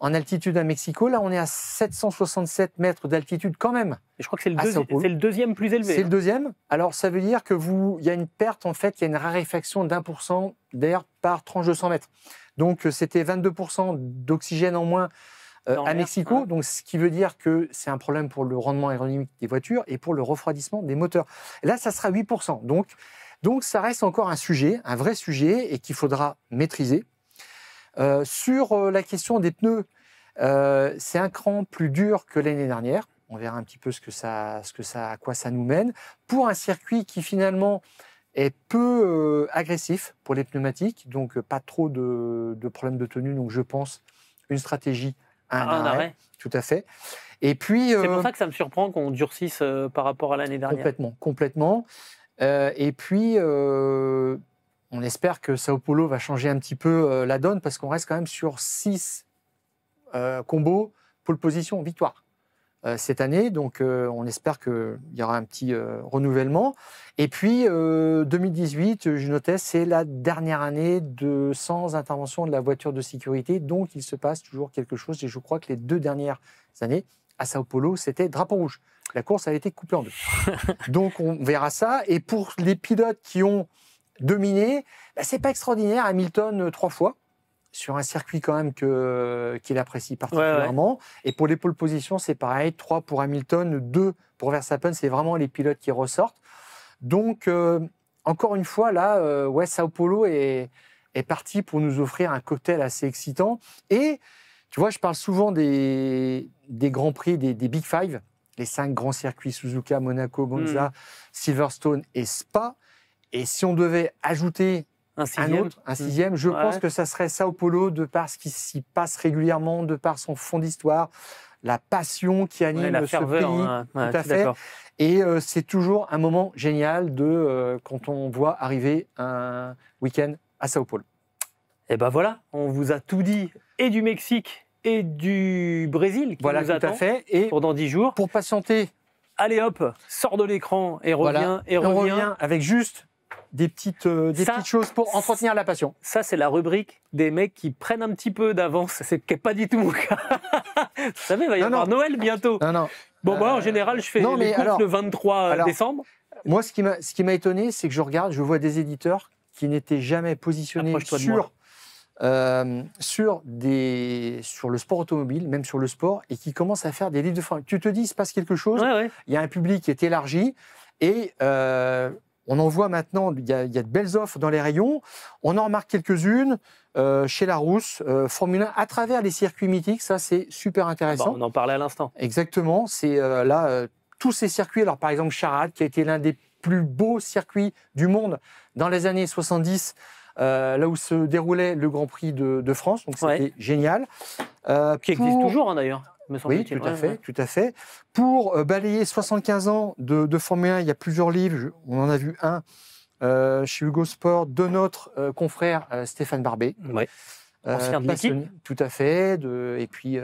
en altitude à Mexico, là on est à 767 mètres d'altitude quand même. Et je crois que c'est le deuxième plus élevé. C'est le deuxième. Alors ça veut dire il y a une perte, en fait, il y a une raréfaction d'1% d'air par tranche de 100 mètres. Donc c'était 22% d'oxygène en moins à Mexico, donc ce qui veut dire que c'est un problème pour le rendement aérodynamique des voitures et pour le refroidissement des moteurs. Et là ça sera 8%. Donc ça reste encore un sujet, un vrai sujet et qu'il faudra maîtriser. Sur la question des pneus, c'est un cran plus dur que l'année dernière. On verra un petit peu à quoi ça nous mène. Pour un circuit qui finalement est peu agressif pour les pneumatiques, donc pas trop de problèmes de tenue. Donc je pense une stratégie à un arrêt. Tout à fait. Et puis, c'est pour ça que ça me surprend qu'on durcisse par rapport à l'année dernière. Complètement. Et puis, on espère que Sao Paulo va changer un petit peu la donne parce qu'on reste quand même sur 6 combos, pole position, victoire cette année. Donc, on espère qu'il y aura un petit renouvellement. Et puis, 2018, je notais, c'est la dernière année sans intervention de la voiture de sécurité. Donc, il se passe toujours quelque chose. Et je crois que les 2 dernières années, à Sao Paulo, c'était drapeau rouge. La course a été coupée en 2. Donc, on verra ça. Et pour les pilotes qui ont dominé, c'est pas extraordinaire. Hamilton 3 fois sur un circuit quand même qu'il apprécie particulièrement. Ouais. Et pour les pole positions, c'est pareil. 3 pour Hamilton, 2 pour Verstappen. C'est vraiment les pilotes qui ressortent. Donc, encore une fois, là, Sao Paulo est parti pour nous offrir un cocktail assez excitant. Et tu vois, je parle souvent des grands prix, des Big Five, les 5 grands circuits, Suzuka, Monaco, Monza, Silverstone et Spa. Et si on devait ajouter un sixième, je pense que ça serait Sao Paulo, de par ce qui s'y passe régulièrement, de par son fond d'histoire, la passion qui anime ce pays. Tout à fait. Et c'est toujours un moment génial quand on voit arriver un week-end à Sao Paulo. Et ben voilà, on vous a tout dit, et du Mexique et du Brésil qui nous attend pendant 10 jours. Pour patienter, allez hop, sors de l'écran et reviens. On revient avec juste des petites choses pour entretenir la passion. Ça, c'est la rubrique des mecs qui prennent un petit peu d'avance. C'est pas du tout mon cas. Vous savez, il va y avoir Noël bientôt. Bon, moi, en général, je fais les courses le 23 décembre. Moi, ce qui m'a étonné, c'est que je vois des éditeurs qui n'étaient jamais positionnés sur le sport automobile, même sur le sport, et qui commencent à faire des livres de formule. Tu te dis, il se passe quelque chose, il y a un public qui est élargi, et on en voit maintenant, il y a de belles offres dans les rayons. On en remarque quelques-unes chez Larousse, Formule 1, à travers les circuits mythiques. Ça, c'est super intéressant. On en parlait à l'instant. Exactement. C'est tous ces circuits. Alors, par exemple, Charade, qui a été l'un des plus beaux circuits du monde dans les années 70, là où se déroulait le Grand Prix de France. Donc, c'était génial. Qui existe toujours, d'ailleurs. Oui, tout à fait. Pour balayer 75 ans de Formule 1, il y a plusieurs livres. On en a vu un chez Hugo Sport de notre confrère Stéphane Barbet. Oui. Ancien de l'équipe. Tout à fait. Et puis,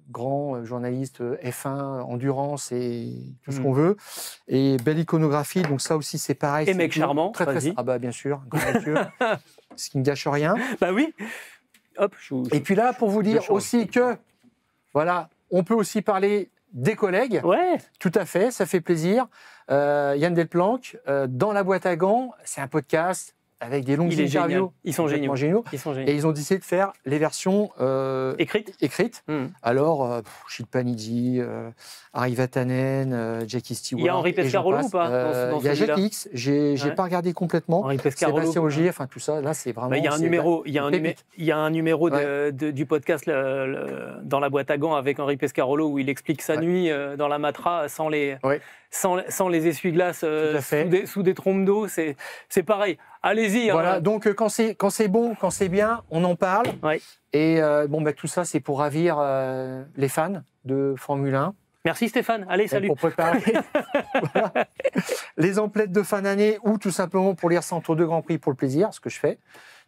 grand journaliste F1, endurance et tout ce qu'on veut. Et belle iconographie. Donc ça aussi, c'est pareil. Et mec charmant. Très. Ah bah bien sûr, grand monsieur. Ce qui ne gâche rien. Bah oui. Hop. Et puis là, pour vous dire aussi que voilà, on peut aussi parler des collègues. Ouais. Tout à fait, ça fait plaisir. Yann Delplanque, dans la boîte à gants, c'est un podcast avec des longues interviews. Ils sont géniaux. Et ils ont décidé de faire les versions écrites. Alors, Gilles Panizzi, Harry Vatanen, Jackie Stewart. Il y a Henri Pescarolo ou pas Il y a Jackie X. J'ai pas regardé complètement. Henri Pescarolo. Sébastien Ogier, enfin tout ça. Là, c'est vraiment. Il y a un numéro du podcast dans la boîte à gants avec Henri Pescarolo où il explique sa nuit dans la Matra sans les essuie-glaces sous des trompes d'eau. C'est pareil. Allez-y. Voilà, donc quand c'est bon, quand c'est bien, on en parle. Ouais. Et tout ça, c'est pour ravir les fans de Formule 1. Merci Stéphane. Allez, salut. Pour préparer les emplettes de fin d'année ou tout simplement pour lire ça entre 2 grands prix pour le plaisir, ce que je fais.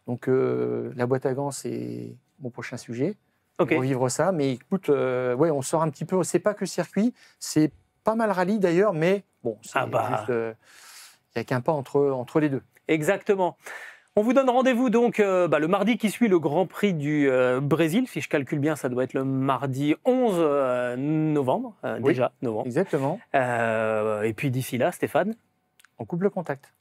Donc la boîte à gants, c'est mon prochain sujet. Okay. Revivre ça. Mais écoute, on sort un petit peu. C'est pas que circuit, c'est pas mal rallye d'ailleurs, mais bon, c'est juste, il n'y a qu'un pas entre les deux. Exactement. On vous donne rendez-vous donc le mardi qui suit le Grand Prix du Brésil. Si je calcule bien, ça doit être le mardi 11 novembre. Déjà, novembre. Exactement. Et puis d'ici là, Stéphane, on coupe le contact.